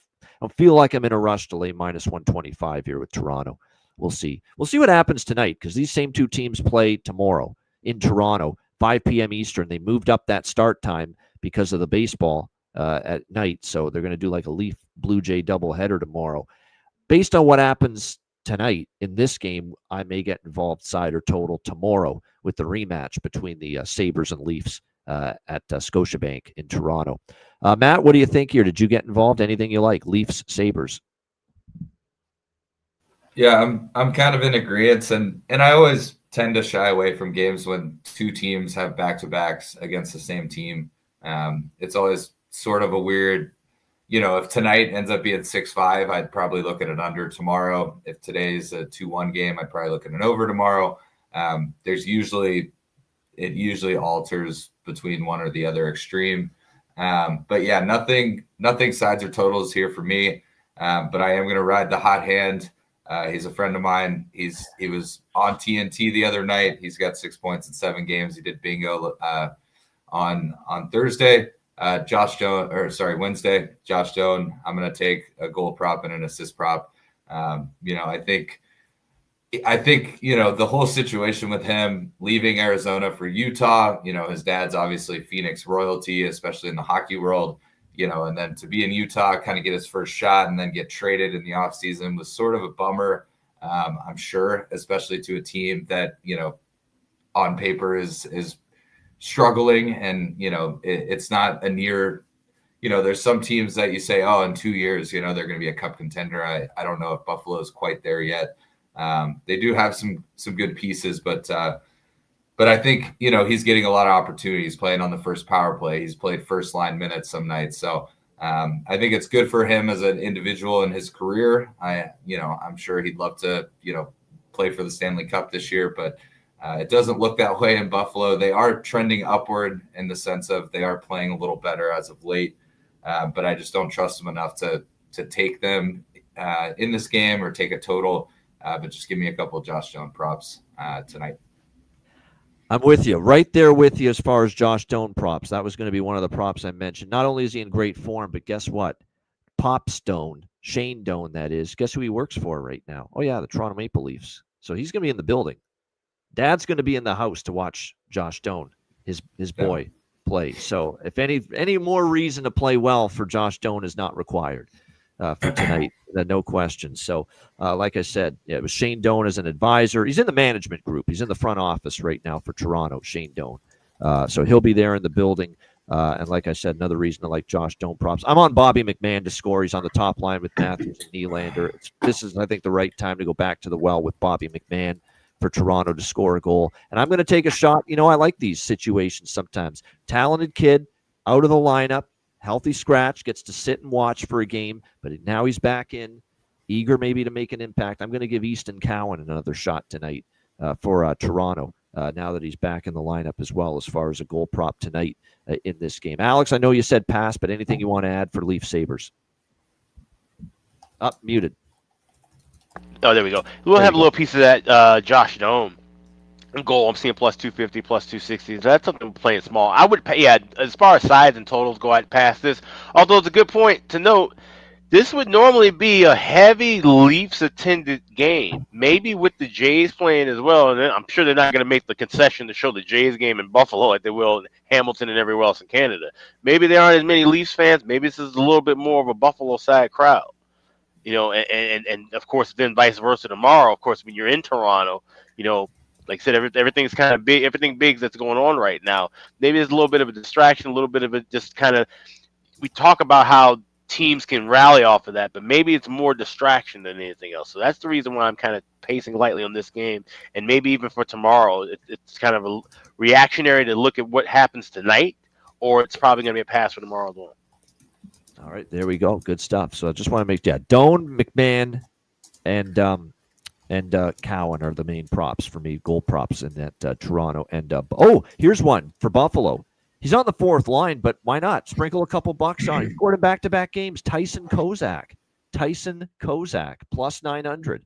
feel like I'm in a rush to lay -125 here with Toronto. We'll see. We'll see what happens tonight, because these same 2 teams play tomorrow in Toronto, 5 p.m. Eastern. They moved up that start time because of the baseball at night, so they're going to do like a Leaf Blue Jay doubleheader tomorrow. Based on what happens tonight in this game, I may get involved side or total tomorrow with the rematch between the Sabres and Leafs at Scotiabank in Toronto. Matt, what do you think here? Did you get involved? Anything you like? Leafs, Sabres? Yeah, I'm kind of in agreement, and I always tend to shy away from games when 2 teams have back-to-backs against the same team. It's always sort of a weird, if tonight ends up being 6-5, I'd probably look at an under tomorrow. If today's a 2-1 game, I'd probably look at an over tomorrow. It usually alters between one or the other extreme. But yeah, nothing sides or totals here for me. But I am going to ride the hot hand. He's a friend of mine. He was on TNT the other night. He's got 6 points in 7 games. He did bingo on Thursday. Wednesday. Josh Doan. I'm going to take a goal prop and an assist prop. I think the whole situation with him leaving Arizona for Utah. His dad's obviously Phoenix royalty, especially in the hockey world. And then to be in Utah, kind of get his first shot and then get traded in the offseason was sort of a bummer, I'm sure, especially to a team that, on paper is struggling, and it's not a near. There's some teams that you say, oh, in 2 years, they're going to be a cup contender. I don't know if Buffalo is quite there yet. They do have some good pieces, but I think he's getting a lot of opportunities playing on the first power play. He's played first line minutes some nights, so I think it's good for him as an individual in his career. I'm sure he'd love to play for the Stanley Cup this year, but it doesn't look that way in Buffalo. They are trending upward in the sense of they are playing a little better as of late. But I just don't trust them enough to take them in this game or take a total. But just give me a couple of Josh Doan props tonight. I'm with you. Right there with you as far as Josh Doan props. That was going to be one of the props I mentioned. Not only is he in great form, but guess what? Pop Stone, Shane Doan, that is. Guess who he works for right now? Oh, yeah, the Toronto Maple Leafs. So he's going to be in the building. Dad's going to be in the house to watch Josh Doan, his boy, play. So if any more reason to play well for Josh Doan is not required for tonight, no question. So like I said, it was Shane Doan as an advisor. He's in the management group. He's in the front office right now for Toronto, Shane Doan. So he'll be there in the building. And like I said, another reason to like Josh Doan props. I'm on Bobby McMahon to score. He's on the top line with Matthews and Nylander. This is, I think, the right time to go back to the well with Bobby McMahon for Toronto to score a goal. And I'm going to take a shot. I like these situations sometimes. Talented kid, out of the lineup, healthy scratch, gets to sit and watch for a game, but now he's back in, eager maybe to make an impact. I'm going to give Easton Cowan another shot tonight for Toronto now that he's back in the lineup as well as far as a goal prop tonight in this game. Alex, I know you said pass, but anything you want to add for Leaf Sabres? Muted. Oh, there we go. We'll have a little piece of that Josh Doan goal. I'm seeing plus 250, plus 260. That's something we're playing small. I would pay, as far as sides and totals go out past this. Although it's a good point to note, this would normally be a heavy Leafs attended game. Maybe with the Jays playing as well. And I'm sure they're not going to make the concession to show the Jays game in Buffalo like they will in Hamilton and everywhere else in Canada. Maybe there aren't as many Leafs fans. Maybe this is a little bit more of a Buffalo side crowd. And of course, then vice versa tomorrow. Of course, when you're in Toronto, like I said, everything's kind of big. Everything big that's going on right now. Maybe there's a little bit of a distraction, a little bit of a just kind of. We talk about how teams can rally off of that, but maybe it's more distraction than anything else. So that's the reason why I'm kind of pacing lightly on this game, and maybe even for tomorrow, it's kind of a reactionary to look at what happens tonight, or it's probably going to be a pass for tomorrow as well. All right, there we go. Good stuff. So I just want to make that. Doan, McMahon, and Cowan are the main props for me, goal props in that Toronto. And here's one for Buffalo. He's on the fourth line, but why not? Sprinkle a couple bucks on it. He scored in back-to-back games. Tyson Kozak, plus 900.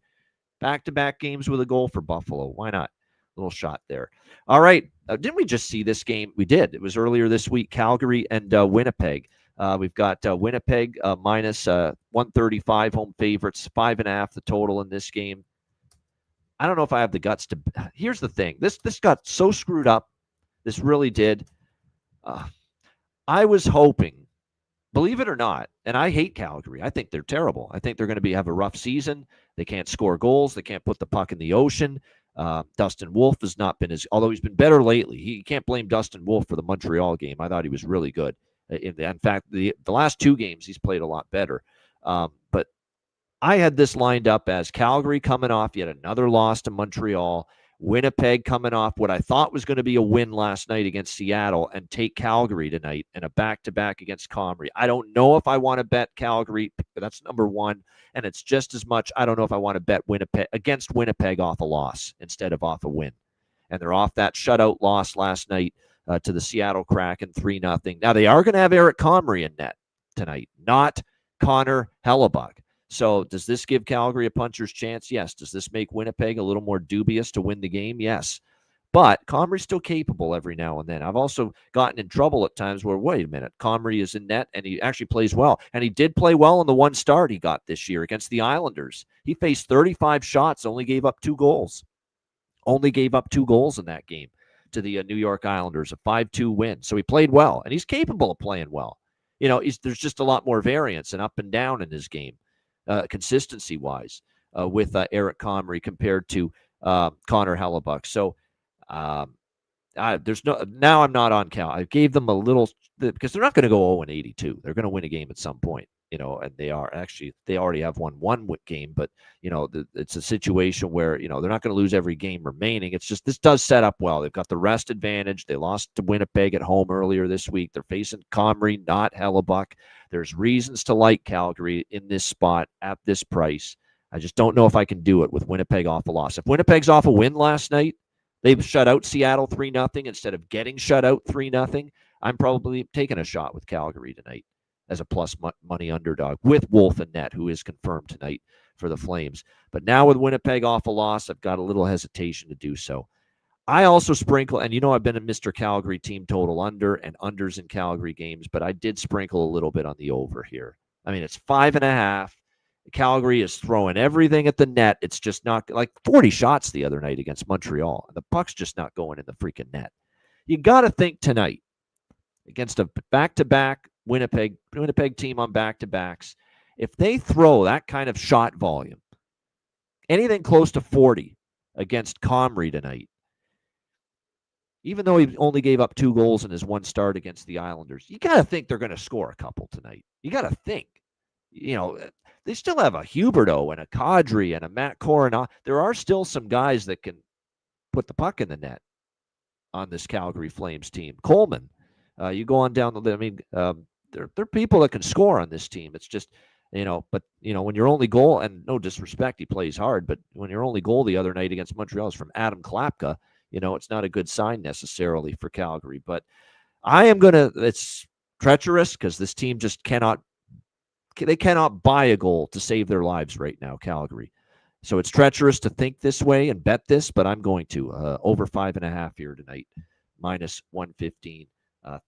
Back-to-back games with a goal for Buffalo. Why not? Little shot there. All right. Didn't we just see this game? We did. It was earlier this week, Calgary and Winnipeg. We've got Winnipeg minus 135 home favorites, 5.5 the total in this game. I don't know if I have the guts to. Here's the thing. This got so screwed up. This really did. I was hoping, believe it or not, and I hate Calgary. I think they're terrible. I think they're going to have a rough season. They can't score goals. They can't put the puck in the ocean. Dustin Wolf has not been although he's been better lately. He can't blame Dustin Wolf for the Montreal game. I thought he was really good. In fact, the last two games he's played a lot better. But I had this lined up as Calgary coming off yet another loss to Montreal, Winnipeg coming off what I thought was going to be a win last night against Seattle, and take Calgary tonight in a back-to-back against Comrie. I don't know if I want to bet Calgary. That's number one. And it's just as much, I don't know if I want to bet Winnipeg off a loss instead of off a win. And they're off that shutout loss last night to the Seattle Kraken 3-0. Now, they are going to have Eric Comrie in net tonight, not Connor Hellebuck. So does this give Calgary a puncher's chance? Yes. Does this make Winnipeg a little more dubious to win the game? Yes. But Comrie's still capable every now and then. I've also gotten in trouble at times where, wait a minute, Comrie is in net and he actually plays well. And he did play well in the one start he got this year against the Islanders. He faced 35 shots, only gave up 2 goals. Only gave up 2 goals in that game to the New York Islanders, a 5-2 win. So he played well, and he's capable of playing well. There's just a lot more variance and up and down in his game. Consistency-wise with Eric Comrie compared to Connor Hellebuck. So there's no now. I'm not on Cal. I gave them a little because they're not going to go 0-82. They're going to win a game at some point, and they already have won one game, but it's a situation where they're not going to lose every game remaining. It's just this does set up well. They've got the rest advantage. They lost to Winnipeg at home earlier this week. They're facing Comrie, not Hellebuck. There's reasons to like Calgary in this spot at this price. I just don't know if I can do it with Winnipeg off a loss. If Winnipeg's off a win last night, they've shut out Seattle 3-0 instead of getting shut out 3-0. I'm probably taking a shot with Calgary tonight as a plus money underdog with Wolf and Net, who is confirmed tonight for the Flames. But now with Winnipeg off a loss, I've got a little hesitation to do so. I also sprinkle, and I've been a Mr. Calgary team total under and unders in Calgary games, but I did sprinkle a little bit on the over here. I mean, it's 5.5. Calgary is throwing everything at the net. It's just not like 40 shots the other night against Montreal. And the puck's just not going in the freaking net. You got to think tonight against a back-to-back Winnipeg team on back-to-backs, if they throw that kind of shot volume, anything close to 40 against Comrie tonight, even though he only gave up 2 goals in his one start against the Islanders, you got to think they're going to score a couple tonight. You got to think. They still have a Huberdeau and a Kadri and a Matt Coronado. There are still some guys that can put the puck in the net on this Calgary Flames team. Coleman, you go on down the list. I mean, there are people that can score on this team. It's just, but when your only goal, and no disrespect, he plays hard, but when your only goal the other night against Montreal is from Adam Klapka, it's not a good sign necessarily for Calgary. But it's treacherous because this team just cannot buy a goal to save their lives right now, Calgary. So it's treacherous to think this way and bet this, but I'm going to over 5.5 here tonight, minus 115.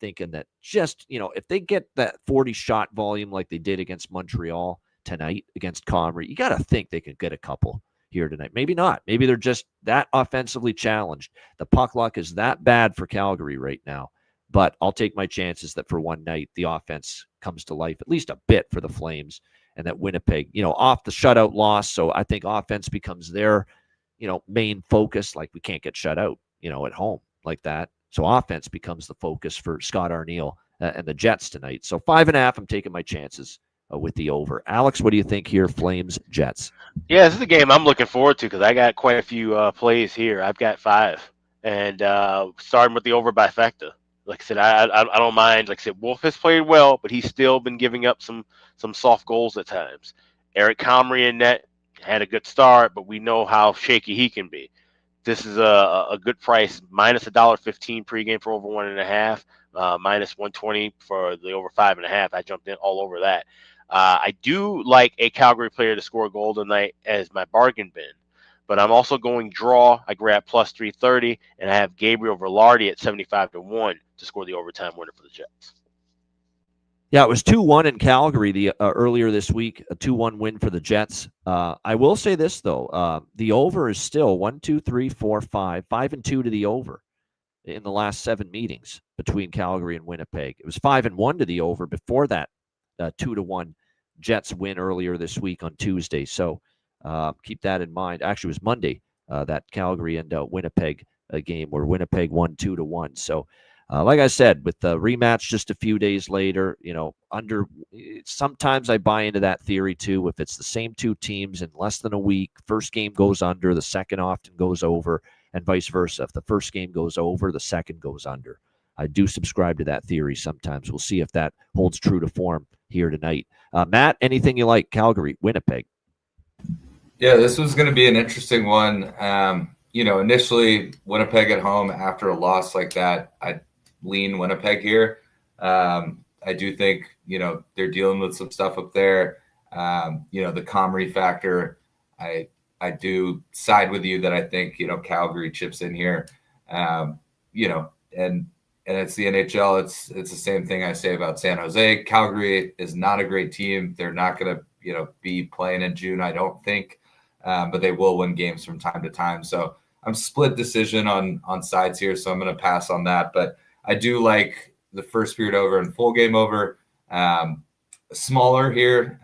Thinking that just, if they get that 40 shot volume like they did against Montreal tonight against Comrie, you got to think they could get a couple here tonight. Maybe not. Maybe they're just that offensively challenged. The puck luck is that bad for Calgary right now. But I'll take my chances that for one night, the offense comes to life at least a bit for the Flames, and that Winnipeg, off the shutout loss. So I think offense becomes their, main focus. Like we can't get shut out, at home like that. So offense becomes the focus for Scott Arniel and the Jets tonight. So 5.5, I'm taking my chances with the over. Alex, what do you think here? Flames, Jets. Yeah, this is a game I'm looking forward to because I got quite a few plays here. I've got 5, and starting with the over by Fecta. Like I said, I don't mind. Like I said, Wolf has played well, but he's still been giving up some soft goals at times. Eric Comrie in net had a good start, but we know how shaky he can be. This is a good price, minus $1.15 pregame for over 1.5, minus 120 for the over 5.5. I jumped in all over that. I do like a Calgary player to score a goal tonight as my bargain bin. But I'm also going draw. I grab plus 330, and I have Gabriel Velarde at 75-1 to score the overtime winner for the Jets. Yeah, it was 2-1 in Calgary earlier this week, a 2-1 win for the Jets. I will say this, though. The over is still 1, 2, 3, 4, 5, 5-2 to the over in the last 7 meetings between Calgary and Winnipeg. It was 5-1 to the over before that 2-1 Jets win earlier this week on Tuesday. So keep that in mind. Actually, it was Monday, that Calgary and Winnipeg game where Winnipeg won 2-1. So, like I said, with the rematch just a few days later, sometimes I buy into that theory too. If it's the same 2 teams in less than a week, first game goes under, the second often goes over, and vice versa. If the first game goes over, the second goes under. I do subscribe to that theory sometimes. We'll see if that holds true to form here tonight. Matt, anything you like? Calgary, Winnipeg. Yeah, this was going to be an interesting one. Initially Winnipeg at home after a loss like that, I lean Winnipeg here. I do think, they're dealing with some stuff up there. The Comrie factor, I do side with you that I think, Calgary chips in here. And it's the NHL. It's the same thing I say about San Jose. Calgary is not a great team. They're not going to, be playing in June, I don't think. But they will win games from time to time. So I'm split decision on sides here, so I'm going to pass on that. But I do like the first period over and full game over. Smaller here.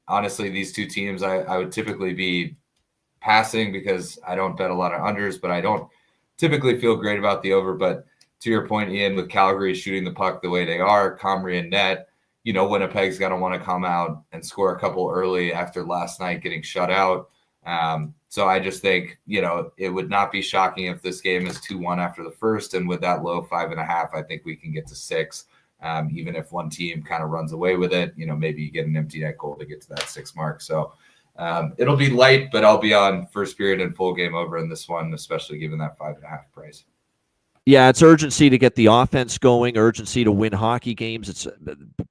Honestly, these 2 teams, I would typically be passing because I don't bet a lot of unders, but I don't typically feel great about the over. But to your point, Ian, with Calgary shooting the puck the way they are, Comrie and net, Winnipeg's going to want to come out and score a couple early after last night getting shut out. So I just think, it would not be shocking if this game is 2-1 after the first. And with that low 5.5, I think we can get to 6. Even if one team kind of runs away with it, maybe you get an empty net goal to get to that 6 mark. So it'll be light, but I'll be on first period and full game over in this one, especially given that 5.5 price. Yeah, it's urgency to get the offense going, urgency to win hockey games. It's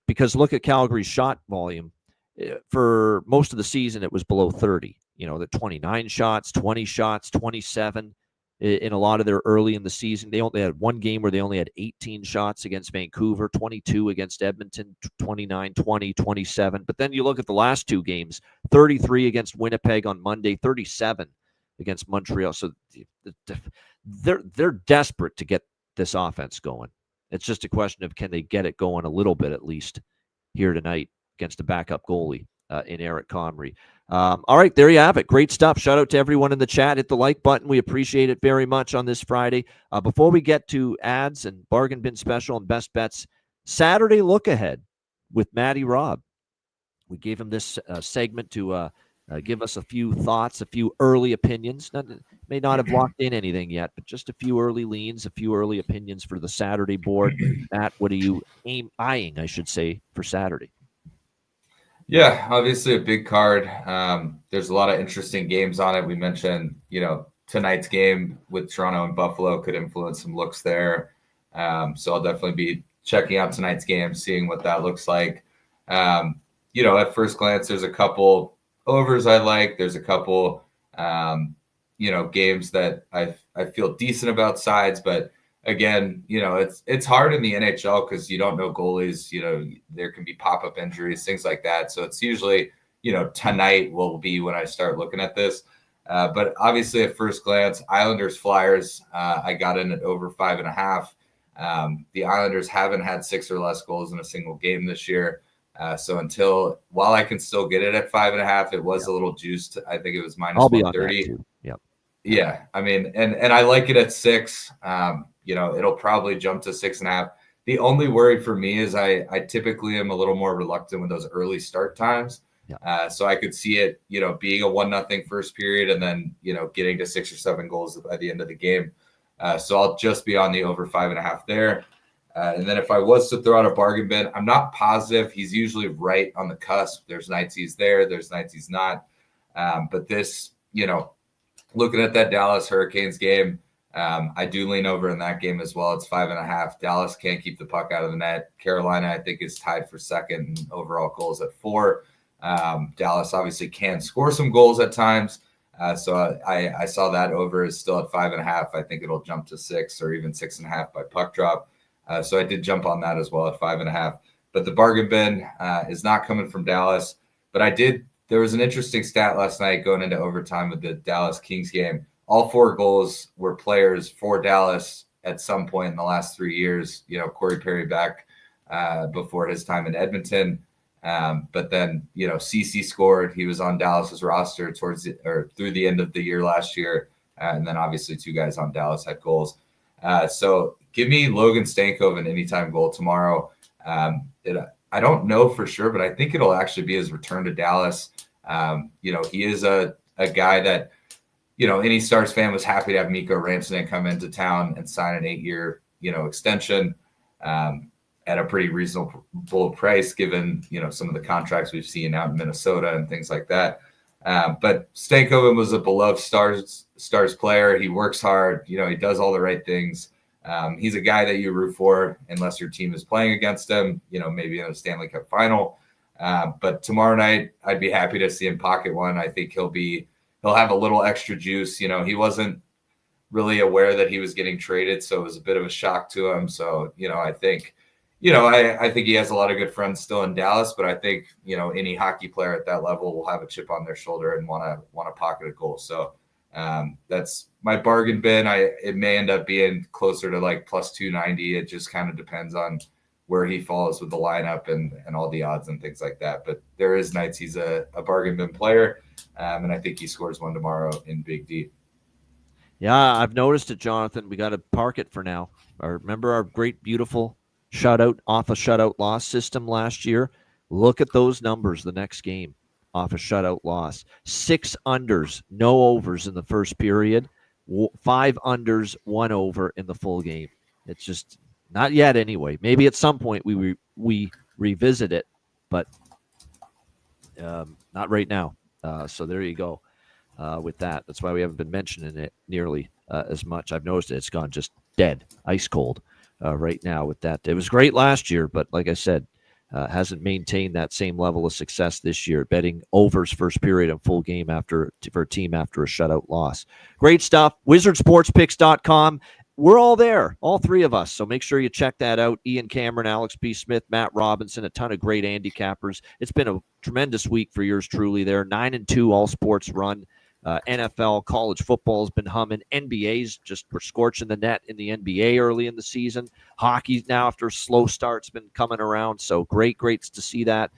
because look at Calgary's shot volume. For most of the season, it was below 30. The 29 shots, 20 shots, 27 in a lot of their early in the season. They only had one game where they only had 18 shots against Vancouver, 22 against Edmonton, 29, 20, 27. But then you look at the last 2 games, 33 against Winnipeg on Monday, 37 against Montreal. So they're desperate to get this offense going. It's just a question of can they get it going a little bit at least here tonight against a backup goalie in Eric Comrie. All right, there you have it. Great stuff. Shout out to everyone in the chat. Hit the like button. We appreciate it very much on this Friday. Before we get to ads and bargain bin special and best bets, Saturday look ahead with Matty Robb. We gave him this segment to give us a few thoughts, a few early opinions. May not have locked in anything yet, but just a few early leans, a few early opinions for the Saturday board. Matt, what are you eyeing, I should say, for Saturday? Yeah, obviously a big card. There's a lot of interesting games on it. We mentioned, tonight's game with Toronto and Buffalo could influence some looks there. So I'll definitely be checking out tonight's game, seeing what that looks like. At first glance, there's a couple overs I like. There's a couple, games that I feel decent about sides, but again, it's hard in the NHL because you don't know goalies, there can be pop-up injuries, things like that. So it's usually, tonight will be when I start looking at this. But obviously at first glance, Islanders Flyers, I got in at over 5.5. The Islanders haven't had 6 or less goals in a single game this year. So while I can still get it at 5.5, it was a little juiced. I think it was minus I'll be 130. on that too. Yep. Yeah. I mean, and I like it at 6. It'll probably jump to 6.5. The only worry for me is I typically am a little more reluctant with those early start times. Yeah. So I could see it, being a 1-0 first period and then, getting to 6 or 7 goals by the end of the game. So I'll just be on the over 5.5 there. And then if I was to throw out a bargain bin, I'm not positive. He's usually right on the cusp. There's nights he's there. There's nights he's not. But this, looking at that Dallas Hurricanes game, I do lean over in that game as well. It's 5.5. Dallas can't keep the puck out of the net. Carolina, I think, is tied for second in overall goals at 4. Dallas obviously can score some goals at times. So I saw that over is still at 5.5. I think it'll jump to 6 or even 6.5 by puck drop. So I did jump on that as well at 5.5. But the bargain bin is not coming from Dallas. But there was an interesting stat last night going into overtime with the Dallas Kings game. All 4 goals were players for Dallas at some point in the last 3 years. Corey Perry back before his time in Edmonton. But then, CeCe scored. He was on Dallas's roster through the end of the year last year. And then obviously 2 guys on Dallas had goals. So give me Logan Stankoven an anytime goal tomorrow. I don't know for sure, but I think it'll actually be his return to Dallas. He is a guy that, any Stars fan was happy to have Mikko Rantanen come into town and sign an 8-year, extension at a pretty reasonable price, given, some of the contracts we've seen out in Minnesota and things like that. But Stankoven was a beloved Stars player. He works hard. He does all the right things. He's a guy that you root for unless your team is playing against him, maybe in a Stanley Cup final. But tomorrow night, I'd be happy to see him pocket one. I think he'll have a little extra juice. He wasn't really aware that he was getting traded, so it was a bit of a shock to him. So, I think, I think he has a lot of good friends still in Dallas, but I think, any hockey player at that level will have a chip on their shoulder and want to pocket a goal. So that's my bargain bin. It may end up being closer to like plus 290. It just kind of depends on where he falls with the lineup and all the odds and things like that. But there is nights he's a bargain bin player. And I think he scores one tomorrow in Big D. Yeah, I've noticed it, Jonathan. We got to park it for now. Remember our great, beautiful shutout off a shutout loss system last year? Look at those numbers the next game off a shutout loss. 6 unders, no overs in the first period. 5 unders, 1 over in the full game. It's just not yet anyway. Maybe at some point we revisit it, but not right now. So there you go. With that, that's why we haven't been mentioning it nearly as much. I've noticed it's gone just dead, ice cold right now with that. It was great last year, but like I said, hasn't maintained that same level of success this year. Betting overs first period and full game for a team after a shutout loss. Great stuff. WizardSportsPicks.com. We're all there, all 3 of us. So make sure you check that out. Ian Cameron, Alex B. Smith, Matt Robinson, a ton of great handicappers. It's been a tremendous week for yours truly there. 9-2 all sports run. NFL, college football has been humming. NBA's we're scorching the net in the NBA early in the season. Hockey now, after a slow start, has been coming around. So great to see that.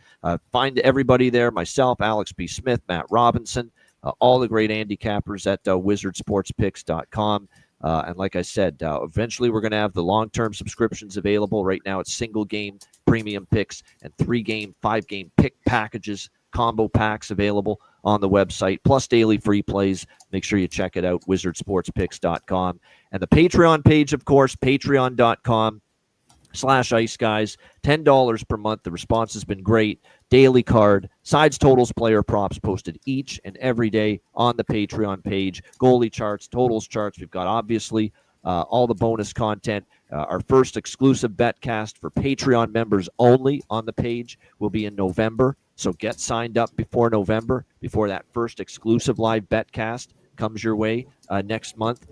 Find everybody there, myself, Alex B. Smith, Matt Robinson, all the great handicappers at wizardsportspicks.com. And like I said, eventually we're going to have the long-term subscriptions available. Right now it's single-game premium picks and 3-game, 5-game pick packages, combo packs available on the website, plus daily free plays. Make sure you check it out, wizardsportspicks.com. And the Patreon page, of course, patreon.com/Ice Guys, $10 per month. The response has been great. Daily card, sides, totals, player props posted each and every day on the Patreon page. Goalie charts, totals charts. We've got, obviously, all the bonus content. Our first exclusive betcast for Patreon members only on the page will be in November. So get signed up before November, before that first exclusive live betcast comes your way next month.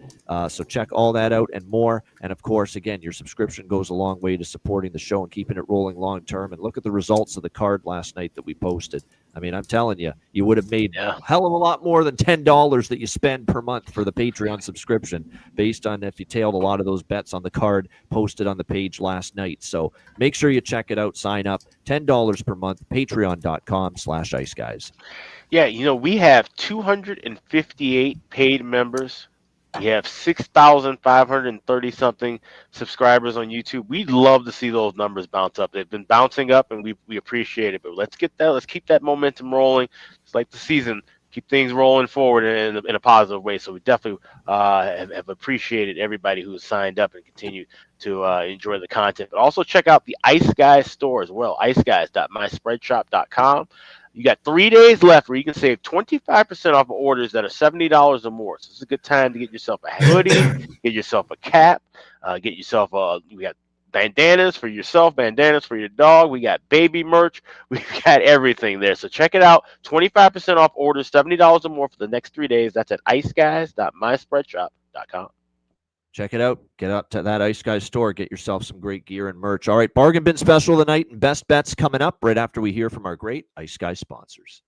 So check all that out and more. And of course, again, your subscription goes a long way to supporting the show and keeping it rolling long term. And look at the results of the card last night that we posted. I mean, I'm telling you, you would have made a hell of a lot more than $10 that you spend per month for the Patreon subscription, based on if you tailed a lot of those bets on the card posted on the page last night. So make sure you check it out. Sign up. $10 per month. Patreon.com/Ice Guys. Yeah, we have 258 paid members. We have 6,530 something subscribers on YouTube. We'd love to see those numbers bounce up. They've been bouncing up, and we appreciate it. But let's keep that momentum rolling. It's like the season. Keep things rolling forward in a positive way. So we definitely have appreciated everybody who has signed up and continue to enjoy the content. But also check out the Ice Guys store as well, iceguys.myspreadshop.com. You got 3 days left where you can save 25% off of orders that are $70 or more. So it's a good time to get yourself a hoodie, get yourself a cap, get yourself we got bandanas for yourself, bandanas for your dog. We got baby merch. We've got everything there. So check it out. 25% off orders, $70 or more for the next 3 days. That's at iceguys.myspreadshop.com. Check it out. Get up to that Ice Guys store. Get yourself some great gear and merch. All right, bargain bin special of the night and best bets coming up right after we hear from our great Ice Guys sponsors.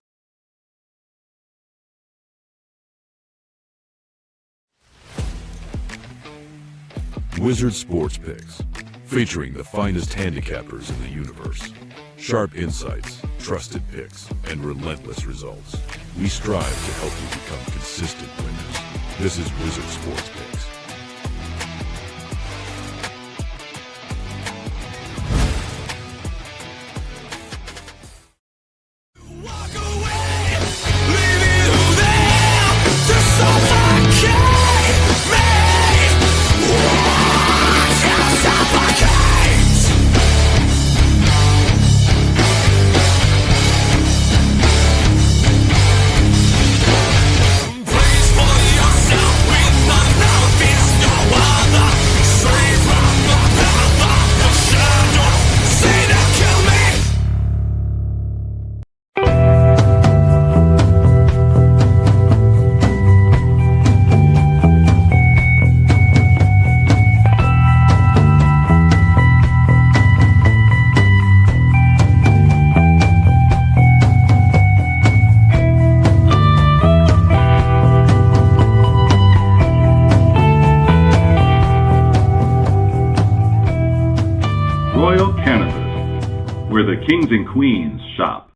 Wizard Sports Picks, featuring the finest handicappers in the universe. Sharp insights, trusted picks, and relentless results. We strive to help you become consistent winners. This is Wizard Sports Picks. Kings and Queens shop.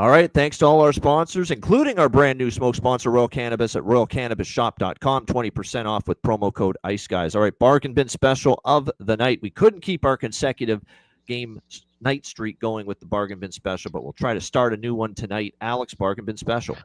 All right. Thanks to all our sponsors, including our brand new smoke sponsor, Royal Cannabis at royalcannabisshop.com. 20% off with promo code Ice Guys. All right. Bargain bin special of the night. We couldn't keep our consecutive game night streak going with the bargain bin special, but we'll try to start a new one tonight. Alex, bargain bin special.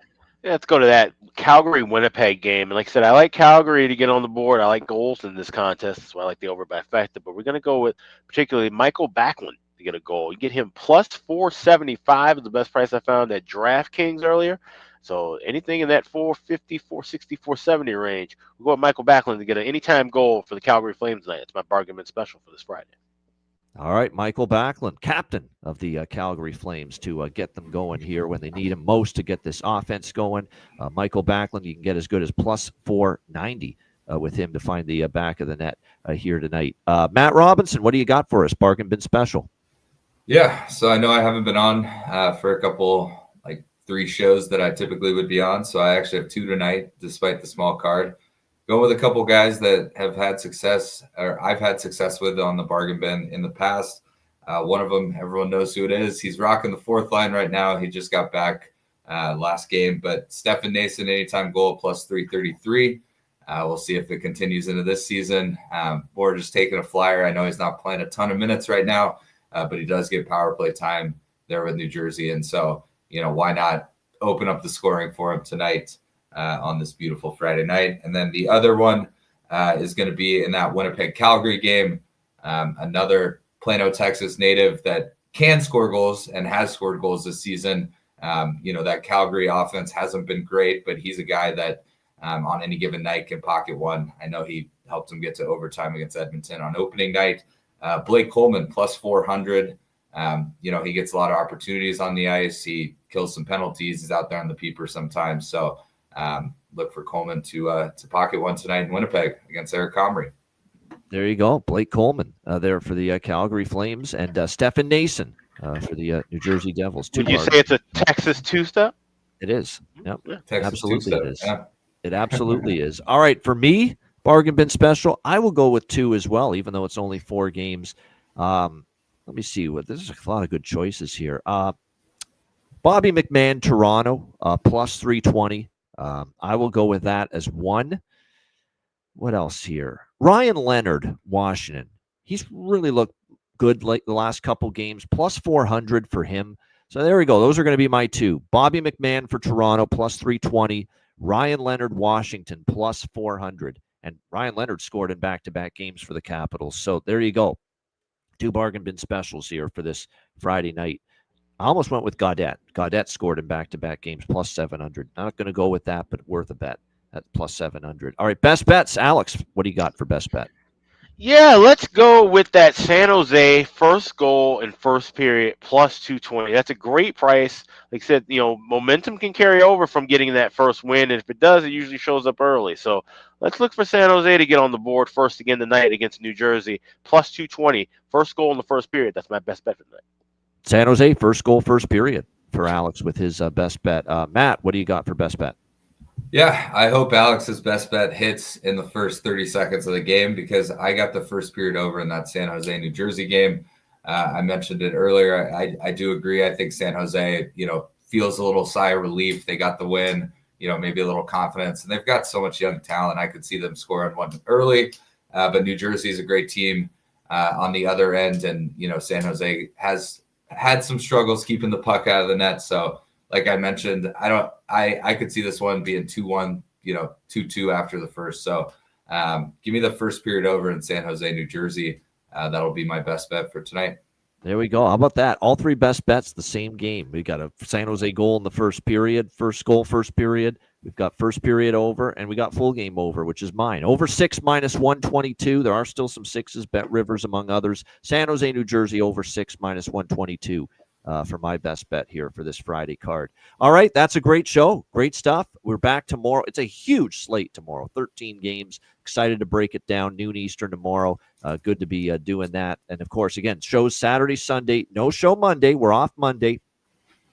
Yeah, let's go to that Calgary-Winnipeg game. And like I said, I like Calgary to get on the board. I like goals in this contest. That's why I like the over by factor. But we're going to go with particularly Michael Backlund to get a goal. You get him plus 475 is the best price I found at DraftKings earlier. So anything in that 450, 460, 470 range, we'll go with Michael Backlund to get an anytime goal for the Calgary Flames tonight. It's my bargain bin special for this Friday. All right, Michael Backlund, captain of the Calgary Flames, to get them going here when they need him most to get this offense going. Michael Backlund, you can get as good as plus 490 with him to find the back of the net here tonight. Matt Robinson, what do you got for us? Bargain bin special. Yeah, so I know I haven't been on for a couple, like 3 shows that I typically would be on. So I actually have 2 tonight, despite the small card. Go with a couple guys that have had success, or I've had success with on the bargain bin in the past. One of them, everyone knows who it is. He's rocking the 4th line right now. He just got back last game. But Stefan Nason, anytime goal, plus 333. We'll see if it continues into this season. Or just taking a flyer. I know he's not playing a ton of minutes right now, but he does get power play time there with New Jersey. And so, why not open up the scoring for him tonight? On this beautiful Friday night. And then the other one is going to be in that Winnipeg-Calgary game. Another Plano, Texas native that can score goals and has scored goals this season. That Calgary offense hasn't been great, but he's a guy that on any given night can pocket one. I know he helped him get to overtime against Edmonton on opening night. Blake Coleman, plus 400. He gets a lot of opportunities on the ice. He kills some penalties. He's out there on the peeper sometimes. So look for Coleman to pocket one tonight in Winnipeg against Eric Comrie. There you go. Blake Coleman there for the Calgary Flames, and Stefan Nason for the New Jersey Devils. Would you say it's a Texas two-step? It is. Yep. Texas absolutely two-step, it is. Yeah. It absolutely is. All right, for me, bargain bin special, I will go with 2 as well, even though it's only 4 games. Let me see. There's a lot of good choices here. Bobby McMahon, Toronto, plus 320. I will go with that as 1. What else here? Ryan Leonard, Washington. He's really looked good like the last couple games, plus 400 for him. So there we go. Those are going to be my 2. Bobby McMahon for Toronto, plus 320. Ryan Leonard, Washington, plus 400. And Ryan Leonard scored in back-to-back games for the Capitals. So there you go. 2 bargain bin specials here for this Friday night. I almost went with Gaudette. Gaudette scored in back-to-back games, plus 700. Not going to go with that, but worth a bet at plus 700. All right, best bets. Alex, what do you got for best bet? Yeah, let's go with that San Jose first goal in first period, plus 220. That's a great price. Like I said, momentum can carry over from getting that first win, and if it does, it usually shows up early. So let's look for San Jose to get on the board first again tonight against New Jersey, plus 220. First goal in the first period. That's my best bet for tonight. San Jose, first goal, first period for Alex with his best bet. Matt, what do you got for best bet? Yeah, I hope Alex's best bet hits in the first 30 seconds of the game because I got the first period over in that San Jose, New Jersey game. I mentioned it earlier. I do agree. I think San Jose, feels a little sigh of relief. They got the win, maybe a little confidence. And they've got so much young talent. I could see them scoring one early. But New Jersey is a great team on the other end. And, San Jose has had some struggles keeping the puck out of the net. So, like I mentioned, I could see this one being 2-1, 2-2 after the first. So give me the first period over in San Jose, New Jersey. That'll be my best bet for tonight. There we go. How about that? All 3 best bets, the same game. We got a San Jose goal in the first period, first goal, first period. We've got first period over, and we got full game over, which is mine. Over 6 minus 122. There are still some 6s, Bet Rivers among others. San Jose, New Jersey, over 6 minus 122. For my best bet here for this Friday card. All right, that's a great show. Great stuff. We're back tomorrow. It's a huge slate tomorrow, 13 games. Excited to break it down, noon Eastern tomorrow. Good to be doing that. And, of course, again, shows Saturday, Sunday. No show Monday. We're off Monday.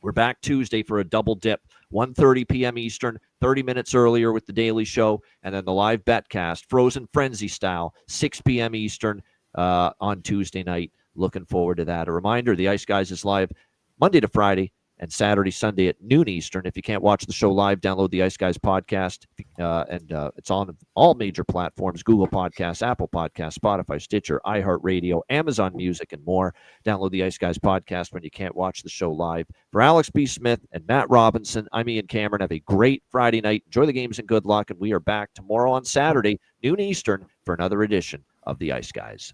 We're back Tuesday for a double dip, 1:30 p.m. Eastern, 30 minutes earlier with the Daily Show, and then the live betcast, Frozen Frenzy style, 6 p.m. Eastern on Tuesday night. Looking forward to that. A reminder, the Ice Guys is live Monday to Friday and Saturday, Sunday at noon Eastern. If you can't watch the show live, download the Ice Guys podcast, and it's on all major platforms: Google Podcasts, Apple Podcasts, Spotify, Stitcher, iHeartRadio, Amazon Music, and more. Download the Ice Guys podcast when you can't watch the show live. For Alex B. Smith and Matt Robinson, I'm Ian Cameron. Have a great Friday night. Enjoy the games and good luck, and we are back tomorrow on Saturday, noon Eastern, for another edition of the Ice Guys.